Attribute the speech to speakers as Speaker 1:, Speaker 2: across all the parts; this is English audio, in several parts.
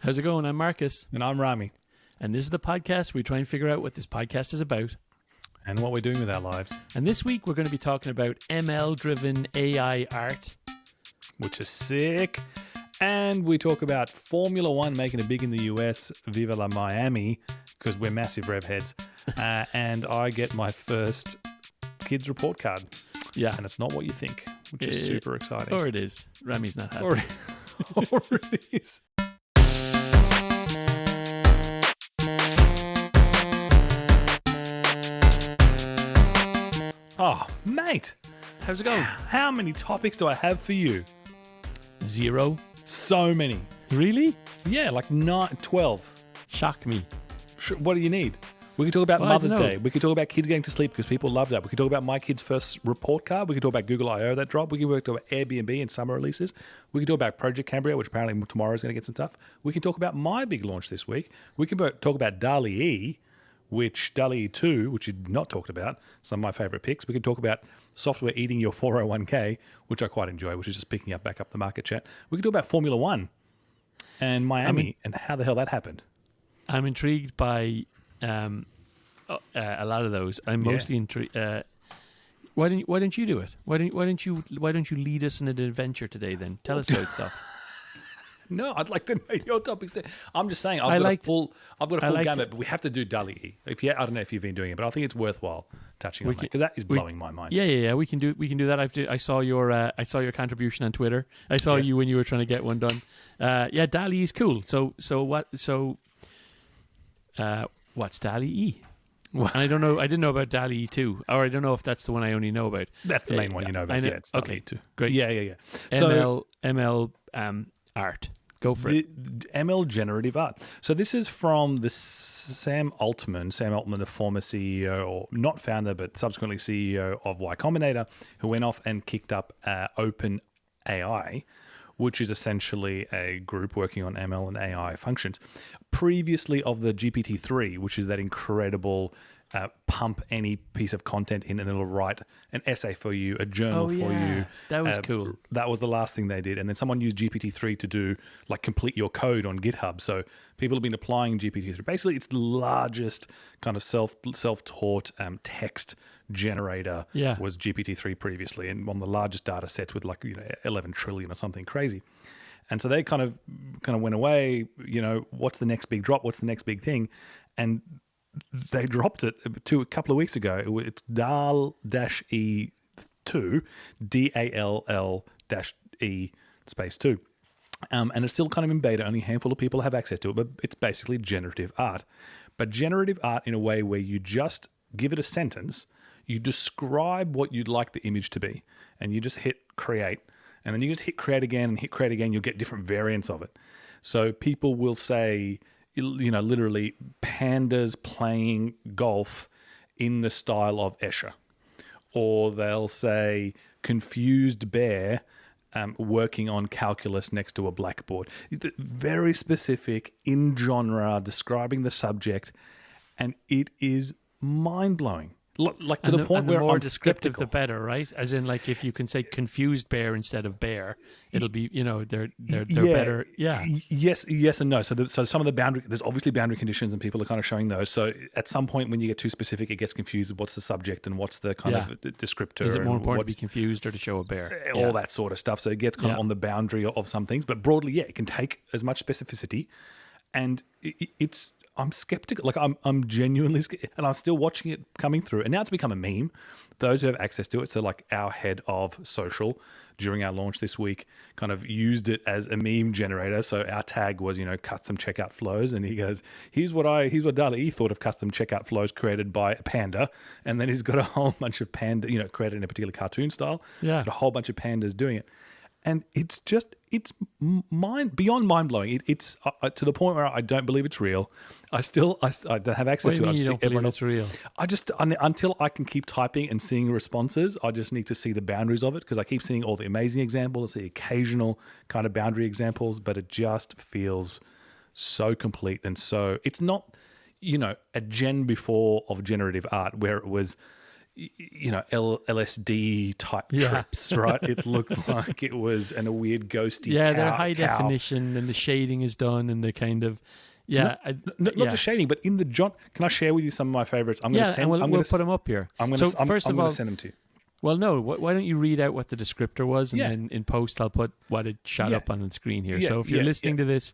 Speaker 1: How's it going? I'm Marcus.
Speaker 2: And I'm Rami.
Speaker 1: And this is the podcast where we try and figure out what this podcast is about.
Speaker 2: And what we're doing with our lives.
Speaker 1: And this week we're going to be talking about ML-driven AI art.
Speaker 2: Which is sick. And we talk about Formula One making it big in the US. Viva la Miami. Because we're massive rev heads. And I get my first kids report card.
Speaker 1: Yeah.
Speaker 2: And it's not what you think, which is super exciting.
Speaker 1: Or it is. Rami's not happy.
Speaker 2: Or it is. Oh, mate.
Speaker 1: How's it going?
Speaker 2: How many topics do I have for you?
Speaker 1: 0.
Speaker 2: So many.
Speaker 1: Really?
Speaker 2: Yeah, like 12.
Speaker 1: Shock me.
Speaker 2: What do you need? We can talk about
Speaker 1: Well,
Speaker 2: Mother's Day. We can talk about kids getting to sleep because people love that. We can talk about my kid's first report card. We can talk about Google I.O. that dropped. We can talk about Airbnb and summer releases. We can talk about Project Cambria, which apparently tomorrow is going to get some stuff. We can talk about my big launch this week. We can talk about DALL-E, which DALL-E 2, which you've not talked about, some of my favorite picks. We can talk about software eating your 401k, which I quite enjoy, which is just picking up back up the market chat. We can talk about Formula One and Miami and how the hell that happened.
Speaker 1: I'm intrigued by a lot of those. I'm mostly intrigued. Why don't you do it? Why don't you lead us in an adventure today? Then tell us about stuff.
Speaker 2: No, I'd like to know your topics. I'm just saying I've got a full gamut, but we have to do DALL-E. I don't know if you've been doing it, but I think it's worthwhile touching on that because that is blowing my mind.
Speaker 1: Yeah. We can do that. I saw your contribution on Twitter. I saw you when you were trying to get one done. DALL-E is cool. What's DALL-E? And I don't know. I didn't know about DALL-E 2, or I don't know if that's the one I only know about.
Speaker 2: That's the main one you know about. Yeah, it's DALL-E 2.
Speaker 1: Great.
Speaker 2: Yeah.
Speaker 1: ML art. Go for it.
Speaker 2: ML generative art. So this is from the Sam Altman, the former CEO, or not founder, but subsequently CEO of Y Combinator, who went off and kicked up OpenAI, which is essentially a group working on ML and AI functions. Previously of the GPT-3, which is that incredible pump any piece of content in and it'll write an essay for you, a journal for you.
Speaker 1: That was cool.
Speaker 2: That was the last thing they did. And then someone used GPT-3 to do like complete your code on GitHub. So people have been applying GPT-3. Basically, it's the largest kind of self-taught text generator was GPT-3 previously, and one of the largest data sets with 11 trillion or something crazy. And so they kind of went away, what's the next big drop? What's the next big thing? And they dropped it a couple of weeks ago. It's DALL-E 2, DALL-E space 2. And it's still kind of in beta. Only a handful of people have access to it, but it's basically generative art. But generative art in a way where you just give it a sentence, you describe what you'd like the image to be, and you just hit create. And then you just hit create again and hit create again. You'll get different variants of it. So people will say, literally pandas playing golf in the style of Escher. Or they'll say confused bear working on calculus next to a blackboard. Very specific, in genre, describing the subject. And it is mind-blowing. Like to the point where
Speaker 1: the more
Speaker 2: I'm
Speaker 1: descriptive,
Speaker 2: skeptical.
Speaker 1: the better, right? As in, like if you can say confused bear instead of bear, it'll be they're better. Yeah.
Speaker 2: Yes and no. So some of the there's obviously boundary conditions, and people are kind of showing those. So at some point, when you get too specific, it gets confused with what's the subject and what's the kind of descriptor.
Speaker 1: Is it more important to be confused or to show a bear?
Speaker 2: All that sort of stuff. So it gets kind of on the boundary of some things, but broadly, it can take as much specificity, and it's. I'm skeptical. I'm genuinely skeptical, and I'm still watching it coming through. And now it's become a meme. Those who have access to it, so like our head of social during our launch this week, kind of used it as a meme generator. So our tag was, custom checkout flows, and he goes, "Here's what DALL-E thought of custom checkout flows created by a panda," and then he's got a whole bunch of panda, created in a particular cartoon style. Yeah, got a whole bunch of pandas doing it. And it's beyond mind-blowing. It's to the point where I don't believe it's real. I don't have access to it.
Speaker 1: You don't believe it's real?
Speaker 2: Until I can keep typing and seeing responses, I just need to see the boundaries of it, because I keep seeing all the amazing examples, the occasional kind of boundary examples, but it just feels so complete. And so it's not, a gen before of generative art where it was, LSD type trips, right? It looked like it was a weird ghosty.
Speaker 1: They're high definition, and the shading is done, and the kind of not
Speaker 2: just shading, but in the Can I share with you some of my favorites? I'm going to send.
Speaker 1: We'll put them up here. First of all,
Speaker 2: send them to you.
Speaker 1: Well, no. Why don't you read out what the descriptor was, and then in post I'll put what it shot up on the screen here. So if you're listening to this,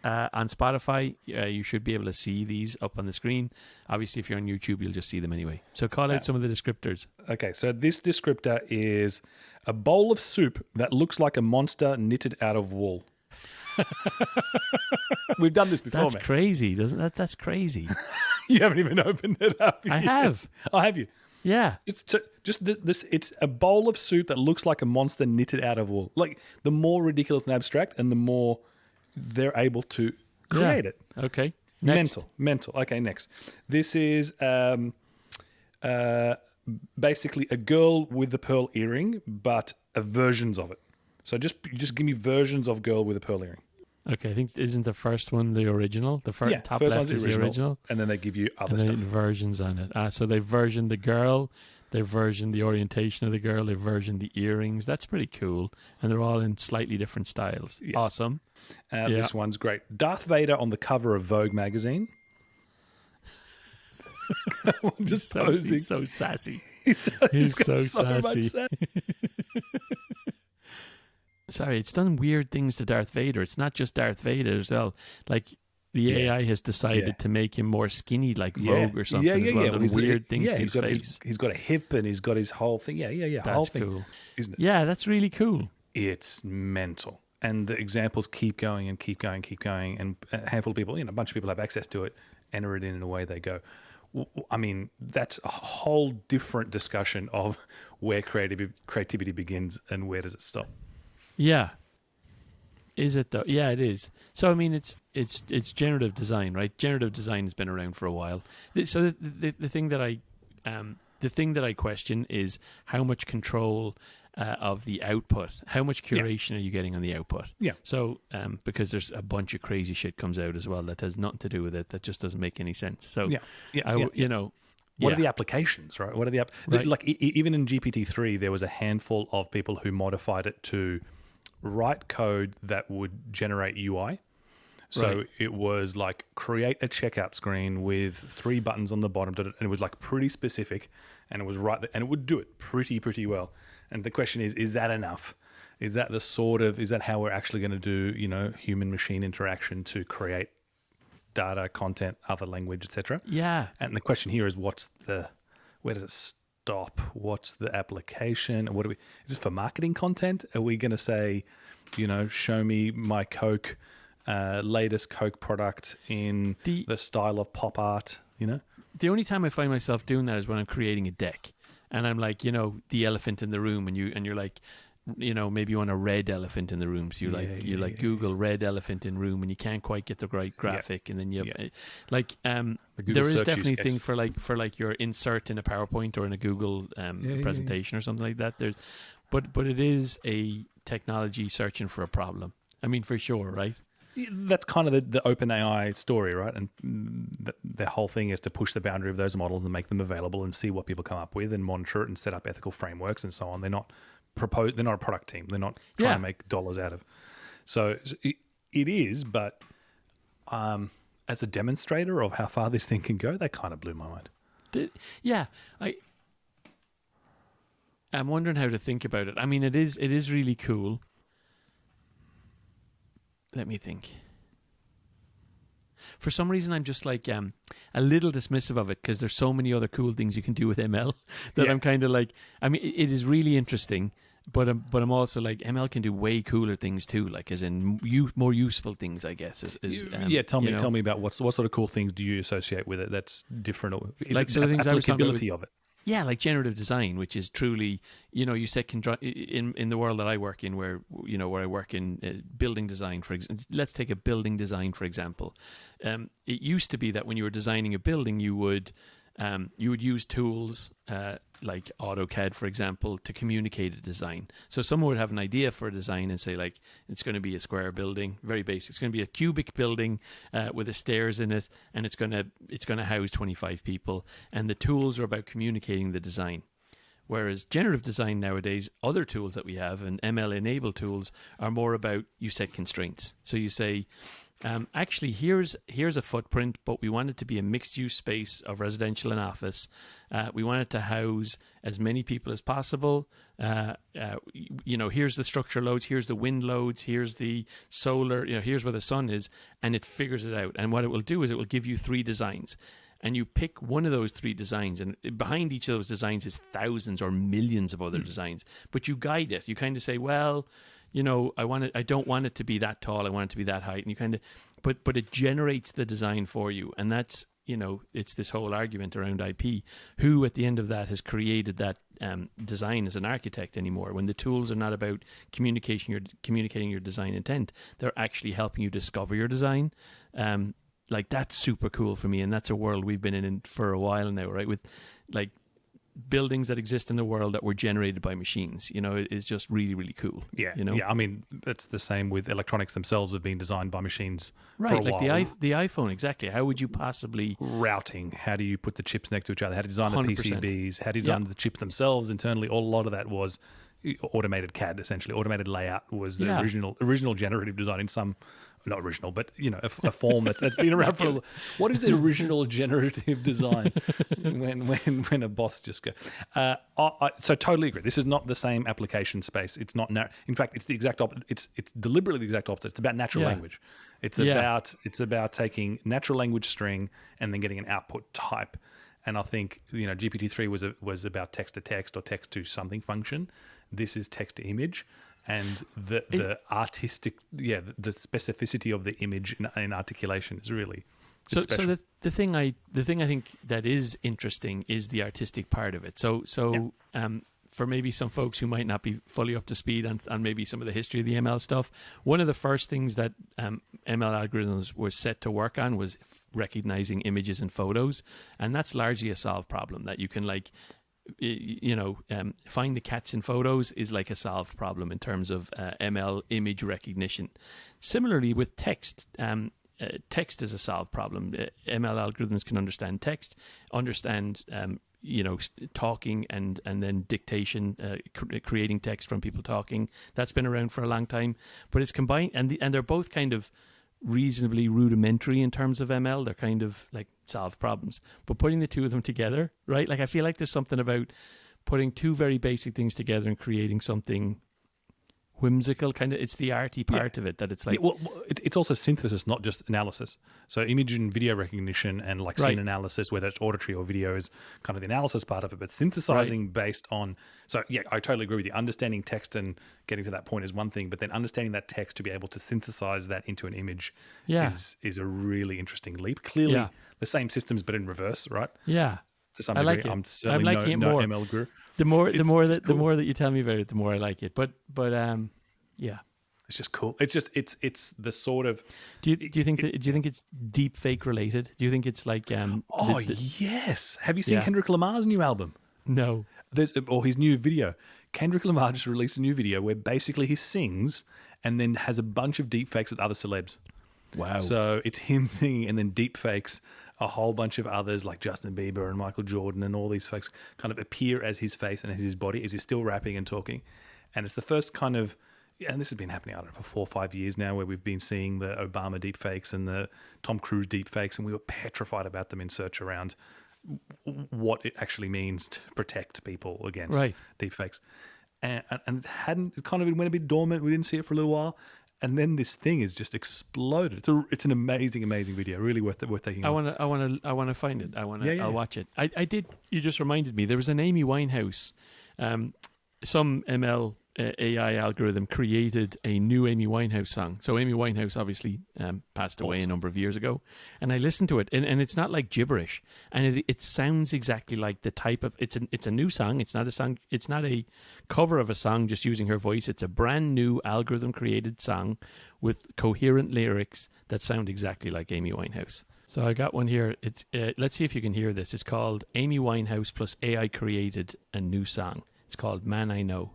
Speaker 1: on Spotify, you should be able to see these up on the screen. Obviously, if you're on YouTube, you'll just see them anyway. So call out some of the descriptors.
Speaker 2: Okay, so this descriptor is a bowl of soup that looks like a monster knitted out of wool. We've done this before.
Speaker 1: That's crazy, doesn't that? That's crazy.
Speaker 2: You haven't even opened it up.
Speaker 1: I have.
Speaker 2: Oh, have you?
Speaker 1: Yeah.
Speaker 2: It's just this. It's a bowl of soup that looks like a monster knitted out of wool. Like, the more ridiculous and abstract, and the more they're able to create it.
Speaker 1: Okay. Next.
Speaker 2: Mental. Okay, next. This is basically a girl with a pearl earring, but versions of it. So just give me versions of girl with a pearl earring.
Speaker 1: Okay, I think isn't the first one the original? The top left is the original,
Speaker 2: and then they give you other
Speaker 1: stuff. Versions on it. So they versioned the girl, they versioned the orientation of the girl, they versioned the earrings. That's pretty cool, and they're all in slightly different styles. Yeah. Awesome.
Speaker 2: This one's great. Darth Vader on the cover of Vogue magazine.
Speaker 1: Just posing. He's so sassy. He's so sassy. Sorry, it's done weird things to Darth Vader. It's not just Darth Vader as well. Like, the AI has decided to make him more skinny, like Vogue or something as well. Done weird things to his face.
Speaker 2: He's got a hip, and he's got his whole thing.
Speaker 1: That's
Speaker 2: whole
Speaker 1: cool.
Speaker 2: Thing, isn't it?
Speaker 1: Yeah, that's really cool.
Speaker 2: It's mental. And the examples keep going and keep going. And a handful of people, a bunch of people have access to it, enter it in away they go. I mean, that's a whole different discussion of where creativity begins and where does it stop.
Speaker 1: Yeah. Is it though? Yeah, it is. So I mean, it's generative design, right? Generative design has been around for a while. So the thing that I question is how much control of the output, how much curation are you getting on the output? Yeah. So because there's a bunch of crazy shit comes out as well that has nothing to do with it, that just doesn't make any sense. So
Speaker 2: what are the applications, right? What are like even in GPT-3, there was a handful of people who modified it to write code that would generate UI. So it was like, create a checkout screen with 3 buttons on the bottom, and it was like pretty specific, and it was and it would do it pretty well. And the question is that enough? Is that is that how we're actually going to do, human machine interaction to create data, content, other language, etc.? Yeah. And the question here is, where does it stop? What's the application? And is it for marketing content? Are we going to say, show me my Coke, latest Coke product in the style of pop art,
Speaker 1: The only time I find myself doing that is when I'm creating a deck. And I'm like, the elephant in the room, and you're like, maybe you want a red elephant in the room. So you Google red elephant in room, and you can't quite get the right graphic, and then there is definitely a thing for your insert in a PowerPoint or in a Google presentation or something like that. But it is a technology searching for a problem. I mean, for sure, right?
Speaker 2: That's kind of the OpenAI story, right? And the whole thing is to push the boundary of those models and make them available and see what people come up with and monitor it and set up ethical frameworks and so on. They're not a product team. They're not trying to make dollars out of. So it is, but as a demonstrator of how far this thing can go, that kind of blew my mind.
Speaker 1: I'm wondering how to think about it. I mean, it is really cool. Let me think. For some reason, I'm just like a little dismissive of it because there's so many other cool things you can do with ML that I'm kind of like. I mean, it is really interesting, but I'm also like, ML can do way cooler things too, like as in more useful things, I guess.
Speaker 2: Tell me about what sort of cool things do you associate with it that's different?
Speaker 1: Like so the things
Speaker 2: applicability of it.
Speaker 1: Yeah, like generative design, which is truly, you said in the world that I work in, where I work in building design, for example. Let's take a building design, for example. It used to be that when you were designing a building, you would you would use tools like AutoCAD, for example, to communicate a design. So someone would have an idea for a design and say, like, it's going to be a square building, very basic. It's going to be a cubic building with the stairs in it, and it's going to house 25 people. And the tools are about communicating the design. Whereas generative design nowadays, other tools that we have and ML-enabled tools are more about, you set constraints. So you say, actually, here's a footprint, but we want it to be a mixed-use space of residential and office. We want it to house as many people as possible. Here's the structure loads, here's the wind loads, here's the solar, here's where the sun is, and it figures it out. And what it will do is it will give you 3 designs. And you pick one of those 3 designs, and behind each of those designs is thousands or millions of other designs. But you guide it. You kind of say, well, I don't want it to be that tall. I want it to be that height. And you kind of, but it generates the design for you. And that's, it's this whole argument around IP. Who at the end of that has created that design as an architect anymore? When the tools are not about communicating your design intent, they're actually helping you discover your design. Like, that's super cool for me, and that's a world we've been in for a while now, right? With like buildings that exist in the world that were generated by machines, it's just really, really cool.
Speaker 2: Yeah, yeah. I mean, it's the same with electronics themselves have been designed by machines for a
Speaker 1: like
Speaker 2: while.
Speaker 1: the iPhone, exactly. How would you possibly
Speaker 2: routing? How do you put the chips next to each other? How do you design the
Speaker 1: 100%.
Speaker 2: PCBs? How do you design the chips themselves internally? A lot of that was automated CAD, essentially. Automated layout was the original generative design in some. Not original, but a form that's been around for. What is the original generative design? when a boss just go. So totally agree. This is not the same application space. It's not. In fact, it's the exact opposite. It's deliberately the exact opposite. It's about natural language. It's about taking natural language string and then getting an output type. And I think GPT-3 was about text to text or text to something function. This is text to image. And the artistic, the specificity of the image in articulation is really special.
Speaker 1: So the thing I think that is interesting is the artistic part of it. So for maybe some folks who might not be fully up to speed on maybe some of the history of the ML stuff, one of the first things that ML algorithms were set to work on was recognizing images and photos, and that's largely a solved problem that you can find the cats in photos is like a solved problem in terms of ML image recognition. Similarly with text, text is a solved problem. ML algorithms can understand text, understand talking and then dictation, creating text from people talking. That's been around for a long time, but it's combined, and they're both kind of reasonably rudimentary in terms of ML. They're kind of like solved problems, but putting the two of them together, right? Like, I feel like there's something about putting 2 very basic things together and creating something whimsical. Kind of, it's the arty part of it that it's like.
Speaker 2: It's also synthesis, not just analysis. So image and video recognition and like scene analysis, whether it's auditory or video, is kind of the analysis part of it. But synthesizing based on. So yeah, I totally agree with you. Understanding text and getting to that point is one thing, but then understanding that text to be able to synthesize that into an image is a really interesting leap. Clearly, the same systems, but in reverse, right?
Speaker 1: Yeah,
Speaker 2: to some degree.
Speaker 1: I like it.
Speaker 2: I'm certainly
Speaker 1: I'm liking it
Speaker 2: no
Speaker 1: more.
Speaker 2: ML guru.
Speaker 1: The more that you tell me about it, the more I like it. But yeah,
Speaker 2: it's just cool. It's the sort of.
Speaker 1: Do you think it's deep fake related? Do you think it's like?
Speaker 2: Yes. Have you seen Kendrick Lamar's new album?
Speaker 1: No.
Speaker 2: Or his new video. Kendrick Lamar just released a new video where basically he sings and then has a bunch of deep fakes with other celebs.
Speaker 1: Wow.
Speaker 2: So it's him singing and then deep fakes a whole bunch of others like Justin Bieber and Michael Jordan, and all these folks kind of appear as his face and as his body as he's still rapping and talking. And it's the first kind of, and this has been happening, I don't know, for 4 or 5 years now, where we've been seeing the Obama deepfakes and the Tom Cruise deepfakes, and we were petrified about them in search around what it actually means to protect people against deepfakes. And it kind of went a bit dormant. We didn't see it for a little while. And then this thing has just exploded. It's an amazing video. Really worth taking.
Speaker 1: I want to find it. I'll watch it. I did. You just reminded me. There was an Amy Winehouse. Some ML AI algorithm created a new Amy Winehouse song. So Amy Winehouse obviously passed away a number of years ago, and I listened to it, and it's not like gibberish, and it sounds exactly like the type of it's a new song. It's not a song. It's not a cover of a song just using her voice. It's a brand new algorithm created song with coherent lyrics that sound exactly like Amy Winehouse. So I got one here. It's let's see if you can hear this. It's called Amy Winehouse plus AI created a new song. It's called Man I Know.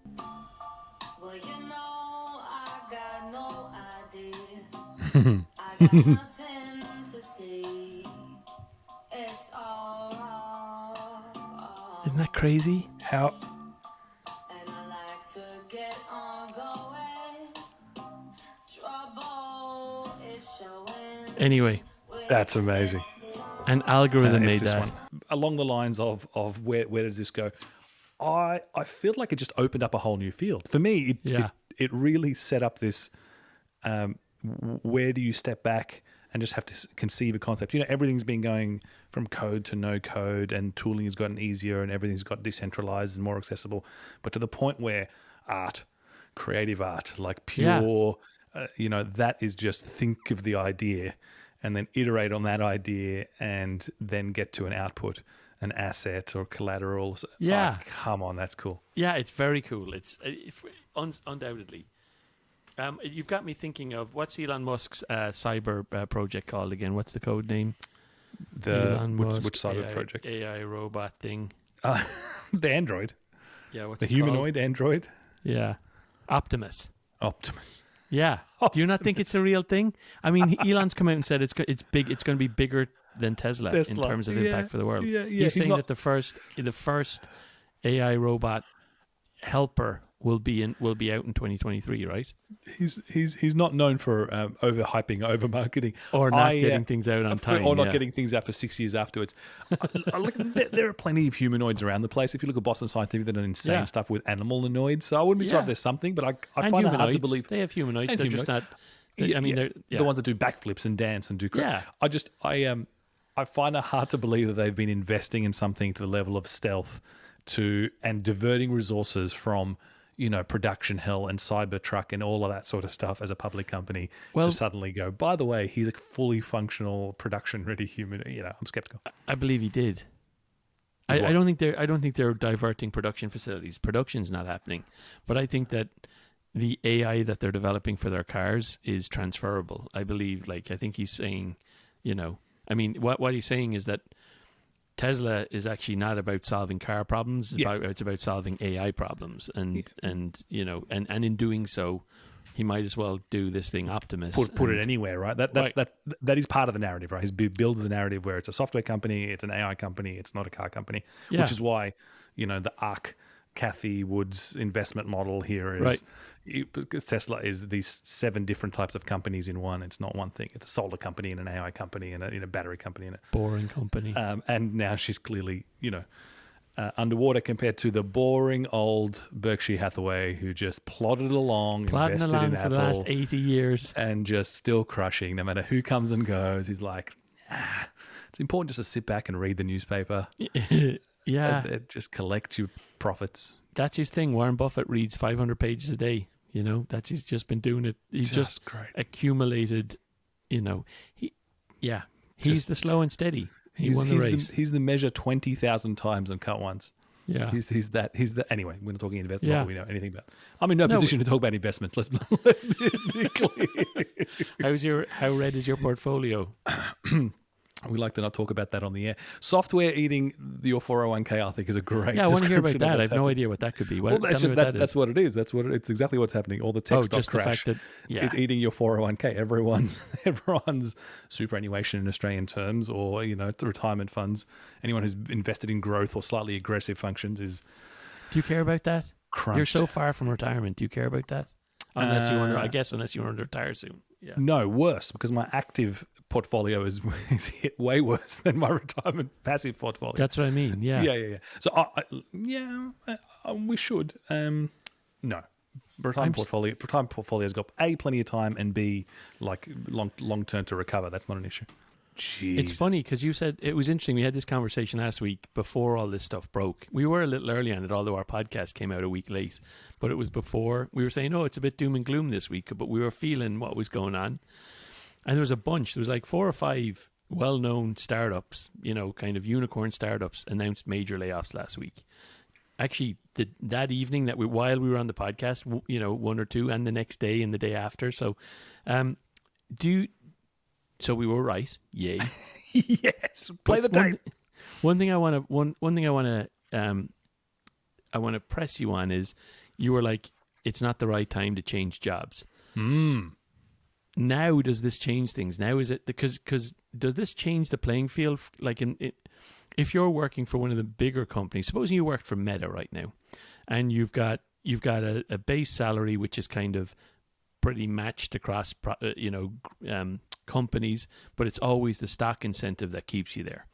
Speaker 3: Well, I got no idea. I got nothing to say. It's all.
Speaker 1: Isn't that crazy?
Speaker 2: How?
Speaker 3: And I like to get on going. Trouble is showing.
Speaker 1: Anyway,
Speaker 2: That's amazing.
Speaker 1: an algorithm
Speaker 2: It's
Speaker 1: made
Speaker 2: this
Speaker 1: that.
Speaker 2: one. Along the lines of where does this go? I feel like it just opened up a whole new field. For me, it really set up this where do you step back and just have to conceive a concept. Everything's been going from code to no code, and tooling has gotten easier, and everything's got decentralized and more accessible. But to the point where art, creative art, like pure, that is just think of the idea and then iterate on that idea and then get to an output, an asset or collateral.
Speaker 1: Yeah.
Speaker 2: Oh, come on, that's cool.
Speaker 1: Yeah, it's very cool. It's undoubtedly. You've got me thinking of what's Elon Musk's cyber project called again? What's the code name? Elon Musk,
Speaker 2: which cyber
Speaker 1: AI,
Speaker 2: project?
Speaker 1: AI robot thing.
Speaker 2: The android.
Speaker 1: Yeah, what's
Speaker 2: The
Speaker 1: it
Speaker 2: humanoid android.
Speaker 1: called? Yeah, Optimus.
Speaker 2: Optimus.
Speaker 1: Yeah. Do you not think it's a real thing? I mean, Elon's come out and said it's big. It's going to be bigger than Tesla in terms of impact for the world.
Speaker 2: Yeah.
Speaker 1: He's saying that the first AI robot helper will be out in 2023, right?
Speaker 2: He's not known for overhyping, over marketing,
Speaker 1: Or not getting things out on time,
Speaker 2: or not getting things out for 6 years afterwards. There are plenty of humanoids around the place. If you look at Boston Scientific, they've done insane stuff with animal anoids. So I wouldn't be surprised if there's something, but I find it hard to believe
Speaker 1: They have humanoids.
Speaker 2: And
Speaker 1: They're just not. They're
Speaker 2: the ones that do backflips and dance and do crap.
Speaker 1: Yeah.
Speaker 2: I find it hard to believe that they've been investing in something to the level of stealth and diverting resources from production hell and Cybertruck and all of that sort of stuff as a public company to suddenly go, by the way, he's a fully functional production ready human. I'm skeptical.
Speaker 1: I believe he did. I don't think they're diverting production facilities. Production's not happening, but I think that the AI that they're developing for their cars is transferable. I believe. I think he's saying, what he's saying is that Tesla is actually not about solving car problems. It's about solving AI problems, and in doing so, he might as well do this thing Optimus.
Speaker 2: Put it anywhere, right? That is part of the narrative, right? He builds the narrative where it's a software company, it's an AI company, it's not a car company, which is why the ARC Kathy Wood's investment model here is because Tesla is these 7 different types of companies in one. It's not one thing. It's a solar company and an AI company and a battery company and a
Speaker 1: boring company.
Speaker 2: And now she's clearly, underwater compared to the boring old Berkshire Hathaway who just plodded along, invested in
Speaker 1: for
Speaker 2: Apple
Speaker 1: the last 80 years,
Speaker 2: and just still crushing no matter who comes and goes. He's like, it's important just to sit back and read the newspaper.
Speaker 1: Yeah.
Speaker 2: And just collect your profits.
Speaker 1: That's his thing. Warren Buffett reads 500 pages a day. He's just been doing it. He's just
Speaker 2: great.
Speaker 1: Accumulated, he's the slow and steady. He won the race.
Speaker 2: He's the measure 20,000 times and cut once.
Speaker 1: Yeah.
Speaker 2: Anyway, we're not talking investment. Not that we know anything about. I'm in no position to talk about investments. Let's be clear.
Speaker 1: How red is your portfolio?
Speaker 2: We like to not talk about that on the air. Software eating your 401k, I think, is a great.
Speaker 1: Yeah, I want to hear about that. I have no idea what that could be.
Speaker 2: That's what it is. It's exactly what's happening. All the tech stock crash is eating your 401k. Everyone's superannuation in Australian terms, or retirement funds. Anyone who's invested in growth or slightly aggressive functions is.
Speaker 1: Do you care about that?
Speaker 2: Crunched.
Speaker 1: You're so far from retirement. Do you care about that? Unless you want to retire soon. Yeah.
Speaker 2: No, worse, because my active portfolio is hit way worse than my retirement passive portfolio.
Speaker 1: That's what I mean. Yeah.
Speaker 2: Yeah. So we should. No. Retirement portfolio's got A, plenty of time, and B, long term to recover. That's not an issue. Jesus.
Speaker 1: It's funny because you said it was interesting. We had this conversation last week before all this stuff broke. We were a little early on it, although our podcast came out a week late. But it was before. We were saying, it's a bit doom and gloom this week, but we were feeling what was going on. And there was a bunch. There was 4 or 5 well-known startups, kind of unicorn startups, announced major layoffs last week. Actually, that evening while we were on the podcast, 1 or 2, and the next day and the day after. So, so we were right. Yay.
Speaker 2: Yes, play the tape.
Speaker 1: One thing I want to press you on is you were like, it's not the right time to change jobs. Now, does this change things? Now, is it because does this change the playing field? Like, if you're working for one of the bigger companies, supposing you worked for Meta right now, and you've got a base salary which is kind of pretty matched across companies, but it's always the stock incentive that keeps you there.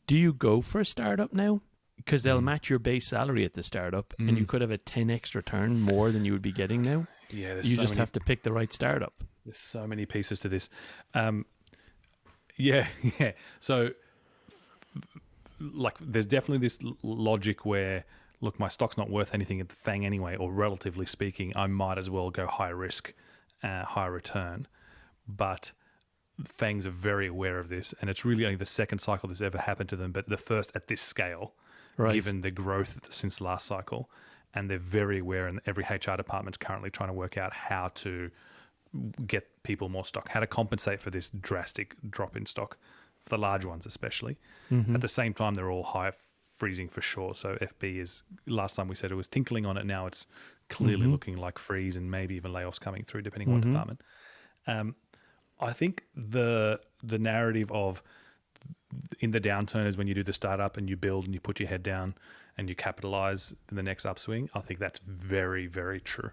Speaker 1: Do you go for a startup now? Because they'll match your base salary at the startup, and you could have a 10x return more than you would be getting now.
Speaker 2: Yeah,
Speaker 1: you just have to pick the right startup.
Speaker 2: There's so many pieces to this. Yeah. So, like, there's definitely this logic where, look, my stock's not worth anything at the FANG anyway, or relatively speaking, I might as well go high risk, high return. But FANGs are very aware of this, and it's really only the second cycle this ever happened to them, but the first at this scale, given the growth since last cycle. And they're very aware, and every HR department's currently trying to work out how to get people more stock, how to compensate for this drastic drop in stock, for the large ones especially. At the same time, they're all high freezing for sure. So FB is, last time we said it was tinkling on it, now it's clearly looking like freeze and maybe even layoffs coming through, depending on what department. I think the narrative of in the downturn is when you do the startup and you build and you put your head down and you capitalize in the next upswing. I think that's very, very true.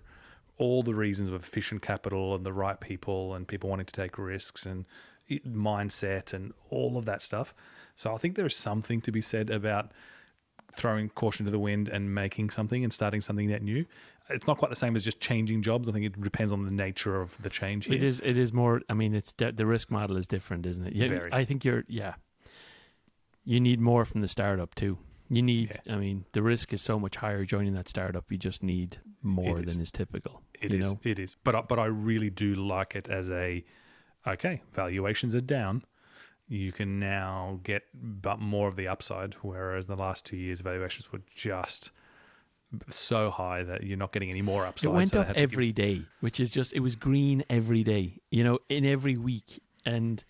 Speaker 2: All the reasons of efficient capital and the right people and people wanting to take risks and mindset and all of that stuff. So I think there is something to be said about throwing caution to the wind and making something and starting something that new. It's not quite the same as just changing jobs. I think it depends on the nature of the change here.
Speaker 1: It is more, I mean, it's the risk model is different, isn't it?
Speaker 2: Very.
Speaker 1: I think you need more from the startup too. You need, I mean, the risk is so much higher joining that startup. You just need more than is typical.
Speaker 2: It is. But I really do like it as valuations are down. You can now get but more of the upside, whereas the last 2 years valuations were just so high that you're not getting any more upside.
Speaker 1: It went up every day, which is just, it was green every day, in every week. And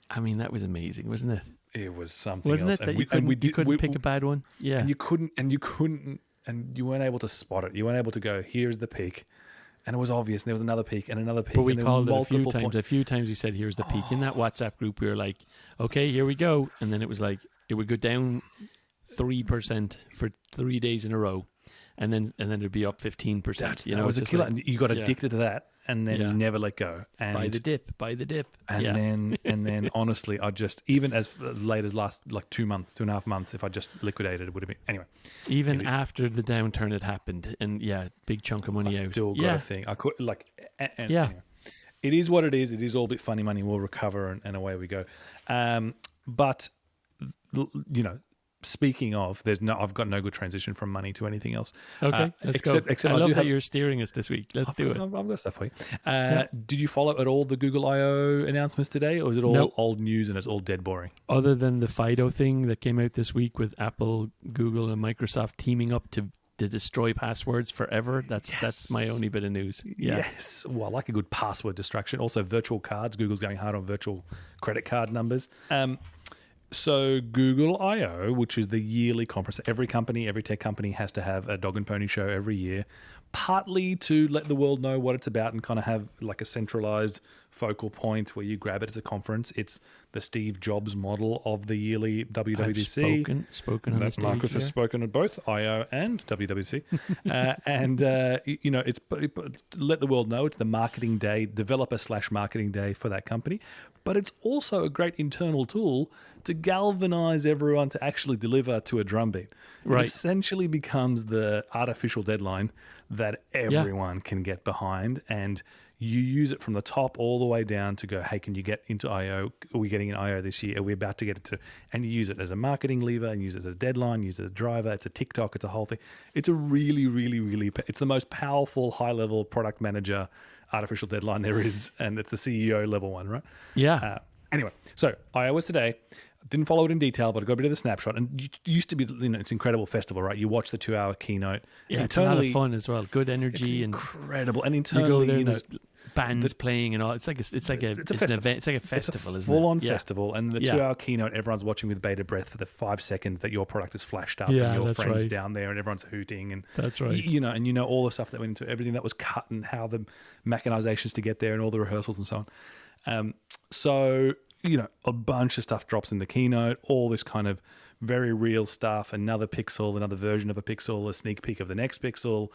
Speaker 1: I mean, that was amazing, wasn't it?
Speaker 2: It was something
Speaker 1: wasn't
Speaker 2: else.
Speaker 1: It that you couldn't pick a bad one? Yeah.
Speaker 2: And you couldn't, and you weren't able to spot it. You weren't able to go, here's the peak. And it was obvious. And there was another peak and another peak.
Speaker 1: But we called it a few
Speaker 2: times.
Speaker 1: A few times we said, here's the peak. In that WhatsApp group, we were like, okay, here we go. And then it was like, it would go down 3% for 3 days in a row. And then it'd be up 15%.
Speaker 2: That was a killer. And you got addicted to that and then never let go. And
Speaker 1: buy the dip.
Speaker 2: And then honestly, I just, even as late as last 2 months, 2.5 months, if I just liquidated, it would have been, anyway.
Speaker 1: Even after the downturn had happened and big chunk of money out.
Speaker 2: Still got a thing. I could anyway. It is what it is. It is all a bit funny money. We'll recover and away we go. But, speaking of, I've got no good transition from money to anything else.
Speaker 1: Okay, let's go. I love that you're steering us this week. Let's do it.
Speaker 2: I've got stuff for you. Did you follow at all the Google I.O. announcements today, or is it all old news and it's all dead boring?
Speaker 1: Other than the Fido thing that came out this week with Apple, Google, and Microsoft teaming up to destroy passwords forever. That's my only bit of news. Yeah.
Speaker 2: Yes. Well, I like a good password destruction. Also, virtual cards. Google's going hard on virtual credit card numbers. So Google I.O., which is the yearly conference, every tech company has to have a dog and pony show every year, partly to let the world know what it's about and kind of have like a centralized focal point where you grab it as a conference. It's the Steve Jobs model of the yearly WWDC.
Speaker 1: I've spoken on the stage.
Speaker 2: Marcus has spoken at both I.O. and WWDC. It's let the world know it's the marketing day, developer/marketing day for that company. But it's also a great internal tool to galvanize everyone to actually deliver to a drumbeat. It essentially becomes the artificial deadline that everyone can get behind, and you use it from the top all the way down to go, hey, can you get into I.O.? Are we getting an I.O. this year? Are we about to get into? And you use it as a marketing lever and use it as a deadline, use it as a driver. It's a TikTok. It's a whole thing. It's a really, really, really, it's the most powerful high-level product manager artificial deadline there is, and it's the CEO level one, right?
Speaker 1: Yeah.
Speaker 2: Anyway, so iOS today. Didn't follow it in detail, but I got a bit of the snapshot. And it used to be, it's an incredible festival, right? You watch the 2-hour keynote.
Speaker 1: Yeah, it's a lot of fun as well. Good energy and
Speaker 2: incredible. And
Speaker 1: you
Speaker 2: internally,
Speaker 1: go there, there's bands playing and all. It's like an event. It's like a festival, isn't it?
Speaker 2: Full-on festival. And the 2-hour keynote, everyone's watching with bated breath for the 5 seconds that your product is flashed up and your friends down there and everyone's hooting. And
Speaker 1: that's right.
Speaker 2: And all the stuff that went into everything that was cut and how the machinations to get there and all the rehearsals and so on. So a bunch of stuff drops in the keynote, all this kind of very real stuff, another pixel, another version of a pixel, a sneak peek of the next pixel.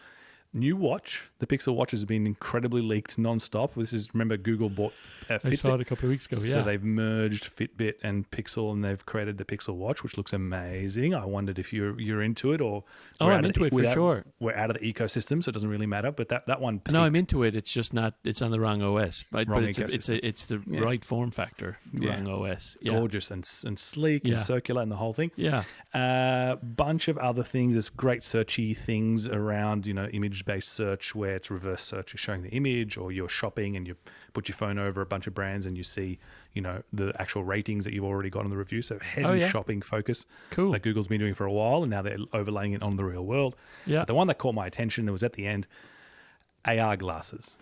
Speaker 2: New watch. The Pixel watch has been incredibly leaked nonstop. This is, remember, Google bought Fitbit.
Speaker 1: I saw it a couple of weeks ago,
Speaker 2: So they've merged Fitbit and Pixel, and they've created the Pixel watch, which looks amazing. I wondered if you're into it or...
Speaker 1: I'm into it for sure.
Speaker 2: We're out of the ecosystem, so it doesn't really matter, but that one peaked.
Speaker 1: No, I'm into it. It's just not... It's on the wrong OS. But
Speaker 2: Ecosystem.
Speaker 1: it's the right form factor, wrong OS. Yeah.
Speaker 2: Gorgeous and sleek and circular and the whole thing.
Speaker 1: Yeah.
Speaker 2: Bunch of other things. There's great searchy things around, image-based search where it's reverse search. You're showing the image, or you're shopping and you put your phone over a bunch of brands and you see, the actual ratings that you've already got on the review. So heavy shopping focus.
Speaker 1: Cool.
Speaker 2: That Google's been doing for a while, and now they're overlaying it on the real world.
Speaker 1: Yeah.
Speaker 2: But the one that caught my attention, it was at the end, AR glasses.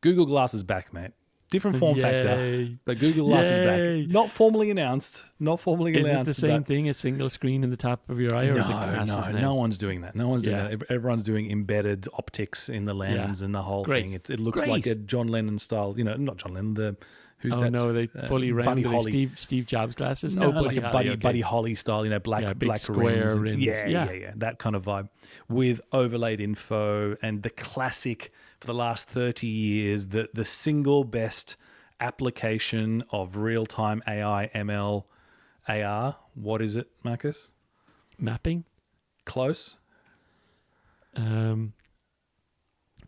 Speaker 2: Google Glass is back, mate. Different form factor, but Google Glass is back. Not formally announced. Is
Speaker 1: it the same thing, a single screen in the top of your eye, or is it glasses now?
Speaker 2: No one's doing that. No one's doing that. Everyone's doing embedded optics in the lens and the whole thing. It looks like a John Lennon style, not John Lennon,
Speaker 1: they fully round Steve Jobs glasses.
Speaker 2: Like a Buddy Holly style, black
Speaker 1: square
Speaker 2: rims.
Speaker 1: rims.
Speaker 2: Yeah, that kind of vibe with overlaid info and the classic for the last 30 years, the single best application of real-time AI, ML, AR. What is it, Marcus?
Speaker 1: Mapping?
Speaker 2: Close.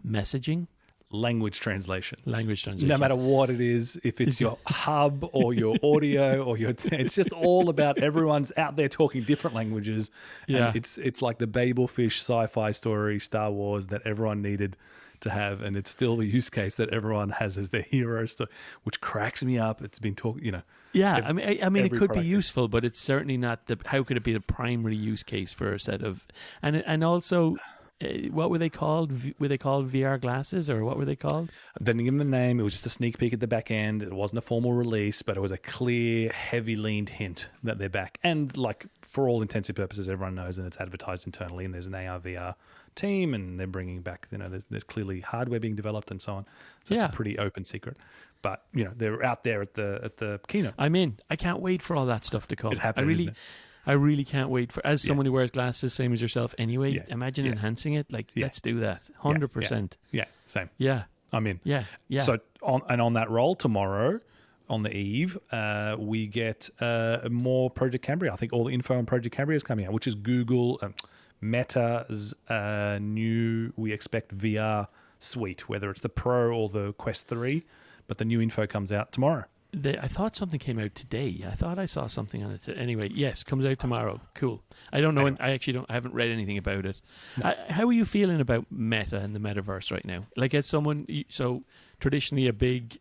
Speaker 1: Messaging?
Speaker 2: Language translation.
Speaker 1: No
Speaker 2: matter what it is, if it's your hub or your audio or it's just all about everyone's out there talking different languages.
Speaker 1: Yeah.
Speaker 2: And it's like the Babelfish sci-fi story, Star Wars, that everyone needed to have, and it's still the use case that everyone has as their hero story, which cracks me up. It's been talking,
Speaker 1: Yeah, I mean, it could be useful, but it's certainly not how could it be the primary use case for a set of, and also, what were they called? Were they called VR glasses, or what were they called?
Speaker 2: Didn't give them a name. It was just a sneak peek at the back end. It wasn't a formal release, but it was a clear, heavy leaned hint that they're back. And like, for all intents and purposes, everyone knows, and it's advertised internally, and there's an AR VR team, and they're bringing back, there's clearly hardware being developed and so on. So it's a pretty open secret. But they're out there at the keynote.
Speaker 1: I'm in. I can't wait for all that stuff to come.
Speaker 2: It's happening, isn't it?
Speaker 1: I really can't wait for, as someone who wears glasses, same as yourself anyway, imagine enhancing it. Let's do that. 100%.
Speaker 2: Yeah, same.
Speaker 1: Yeah.
Speaker 2: I'm in.
Speaker 1: Yeah.
Speaker 2: So on that roll tomorrow, on the eve, we get more Project Cambria. I think all the info on Project Cambria is coming out, which is Google, Meta's new, we expect, VR suite, whether it's the Pro or the Quest 3, but the new info comes out tomorrow.
Speaker 1: I thought something came out today. I thought I saw something on it. Anyway, yes, comes out tomorrow. Cool. I don't know. I haven't read anything about it. No. How are you feeling about Meta and the metaverse right now? Like, as someone, so traditionally a big,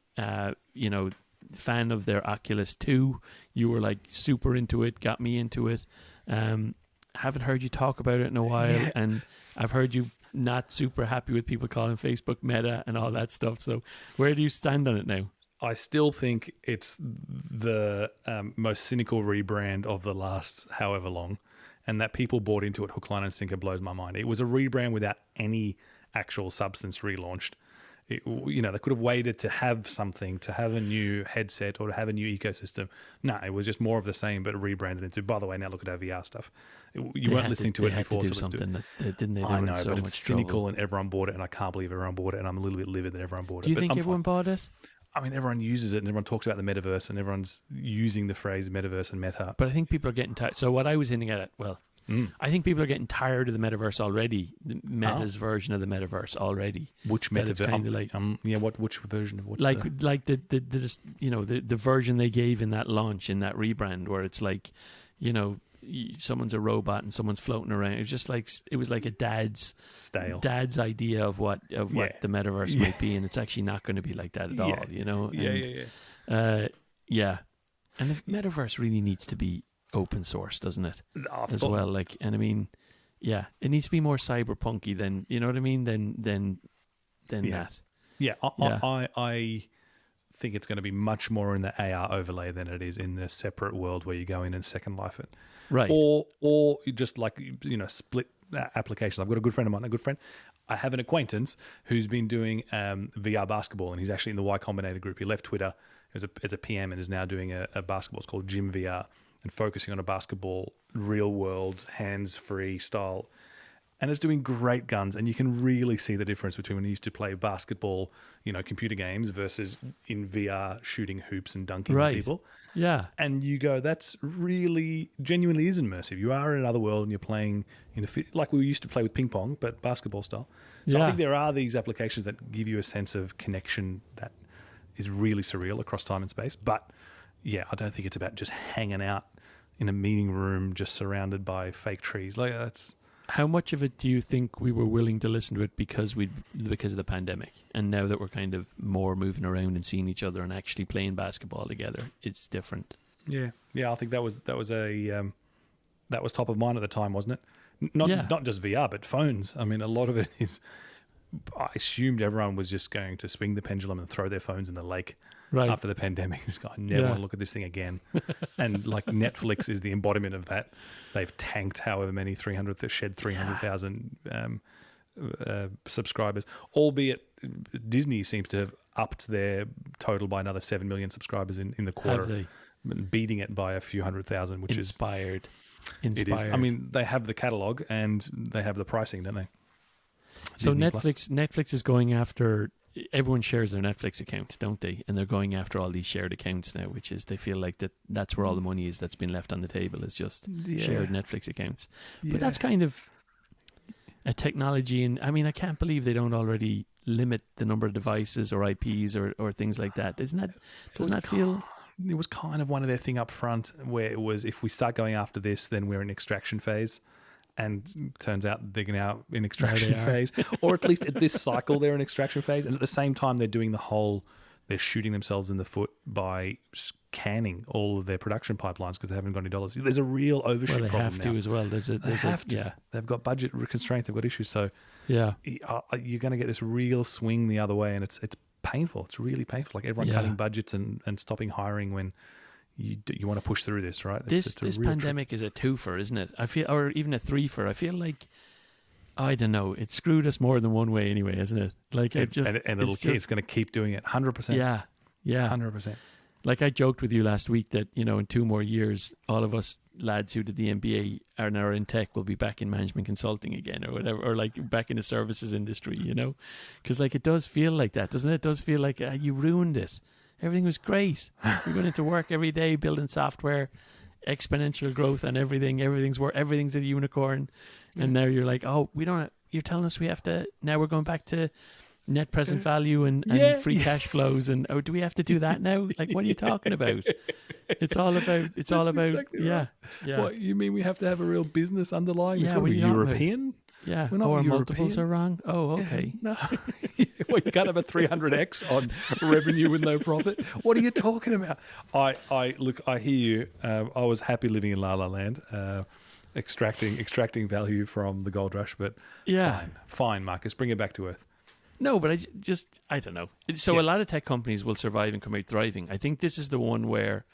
Speaker 1: fan of their Oculus 2, you were like super into it, got me into it. Haven't heard you talk about it in a while, and I've heard you not super happy with people calling Facebook Meta and all that stuff. So where do you stand on it now?
Speaker 2: I still think it's the most cynical rebrand of the last however long, and that people bought into it hook, line, and sinker blows my mind. It was a rebrand without any actual substance relaunched. They could have waited to have something, to have a new headset or to have a new ecosystem. No, it was just more of the same, but rebranded into, by the way, now look at our VR stuff. You weren't listening to it before.
Speaker 1: They had to do something, didn't they?
Speaker 2: I know, but it's cynical and everyone bought it, and I can't believe everyone bought it, and I'm a little bit livid that everyone bought it.
Speaker 1: Do you think everyone bought it?
Speaker 2: I mean, everyone uses it and everyone talks about the metaverse and everyone's using the phrase metaverse and meta.
Speaker 1: But I think people are getting tired. So what I was hinting at, I think people are getting tired of the metaverse already. The Meta's version of the metaverse already.
Speaker 2: Which metaverse? Kind of like, which version of what?
Speaker 1: The version they gave in that launch, in that rebrand, where it's like, someone's a robot and someone's floating around. It was just like, it was like a dad's idea of what the metaverse might be, and it's actually not going to be like that at all. Yeah, and the metaverse really needs to be open source, doesn't it? As well, like, and I mean, yeah, it needs to be more cyberpunky than, you know what I mean, than that.
Speaker 2: Yeah,
Speaker 1: Yeah.
Speaker 2: I think it's going to be much more in the AR overlay than it is in the separate world where you go in and Second Life it.
Speaker 1: Right.
Speaker 2: Or you just like, split applications. I've got a good friend of mine, I have an acquaintance who's been doing VR basketball, and he's actually in the Y Combinator group. He left Twitter as a PM and is now doing a basketball. It's called Gym VR, and focusing on a basketball, real world, hands-free style. And it's doing great guns, and you can really see the difference between when you used to play basketball, computer games, versus in VR shooting hoops and dunking on people.
Speaker 1: Yeah.
Speaker 2: And you go, that's really, genuinely is immersive. You are in another world and you're playing like we used to play with ping pong, but basketball style. So I think there are these applications that give you a sense of connection that is really surreal across time and space. But yeah, I don't think it's about just hanging out in a meeting room just surrounded by fake trees. Like that's...
Speaker 1: How much of it do you think we were willing to listen to it because of the pandemic, and now that we're kind of more moving around and seeing each other and actually playing basketball together, it's different.
Speaker 2: Yeah. I think that was top of mind at the time, wasn't it? Not just VR, but phones. I mean, a lot of it is. I assumed everyone was just going to swing the pendulum and throw their phones in the lake after the pandemic. Just go, I never want to look at this thing again. And like Netflix is the embodiment of that. They've tanked however many 300,000 subscribers, albeit Disney seems to have upped their total by another 7 million subscribers in the quarter, beating it by a few 100,000, which
Speaker 1: Inspired.
Speaker 2: It is. I mean, they have the catalog and they have the pricing, don't they?
Speaker 1: So
Speaker 2: Disney
Speaker 1: Netflix is going after, everyone shares their Netflix account, don't they? And they're going after all these shared accounts now, which is, they feel like that's where all the money is that's been left on the table, is just shared Netflix accounts. But that's kind of a technology, and I mean, I can't believe they don't already limit the number of devices or IPs or things like that. Doesn't that feel...
Speaker 2: It was kind of one of their thing up front where it was, if we start going after this, then we're in extraction phase. And turns out they're now in extraction phase, or at least at this cycle they're in extraction phase. And at the same time, they're shooting themselves in the foot by canning all of their production pipelines because they haven't got any dollars. There's a real overshoot problem now.
Speaker 1: They have to as well.
Speaker 2: They have to. They've got budget constraints. They've got issues. So you're going to get this real swing the other way, and it's painful. It's really painful. Like everyone cutting budgets and stopping hiring when you want to push through this, right?
Speaker 1: This pandemic is a twofer, isn't it? I feel, or even a threefer. I feel like, I don't know, it screwed us more than one way anyway, isn't it? Like it's
Speaker 2: going to keep doing it 100%.
Speaker 1: Yeah,
Speaker 2: 100%.
Speaker 1: Like I joked with you last week that, in 2 more years, all of us lads who did the MBA are in tech will be back in management consulting again, or whatever, or like back in the services industry, because like it does feel like that, doesn't it? It does feel like you ruined it. Everything was great. You're going into work every day, building software, exponential growth, and everything's a unicorn. And now you're like, you're telling us we have to. Now we're going back to net present value and free cash flows. And do we have to do that now? Like, what are you talking about? It's all about.
Speaker 2: Exactly right.
Speaker 1: Yeah.
Speaker 2: What you mean? We have to have a real business underlying.
Speaker 1: Yeah,
Speaker 2: we're European.
Speaker 1: Yeah,
Speaker 2: we're not
Speaker 1: or
Speaker 2: European.
Speaker 1: Multiples are wrong. Oh, okay.
Speaker 2: No, well, you can't have a 300x on revenue with no profit. What are you talking about? I hear you. I was happy living in La La Land, extracting value from the gold rush. But fine, Marcus, bring it back to earth.
Speaker 1: No, but I don't know. So a lot of tech companies will survive and come out thriving. I think this is the one where,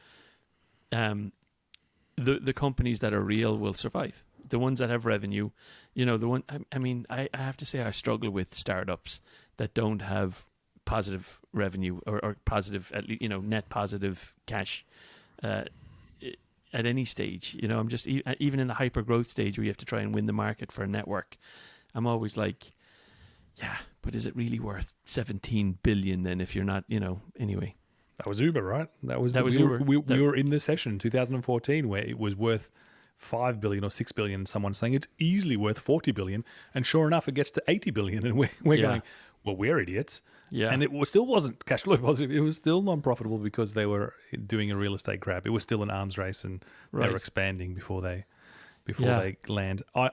Speaker 1: the companies that are real will survive. The ones that have revenue, I have to say I struggle with startups that don't have positive revenue or positive, at least, net positive cash at any stage. I'm just, even in the hyper growth stage where you have to try and win the market for a network, I'm always like, yeah, but is it really worth 17 billion then if you're not, anyway.
Speaker 2: That was Uber, right? That was
Speaker 1: Uber.
Speaker 2: We were in this session in 2014 where it was worth 5 billion or 6 billion, someone saying it's easily worth 40 billion, and sure enough it gets to 80 billion, and we're going, well, we're idiots. And it still wasn't cash flow positive. It was still non-profitable because they were doing a real estate grab. It was still an arms race, and they were expanding before they land. I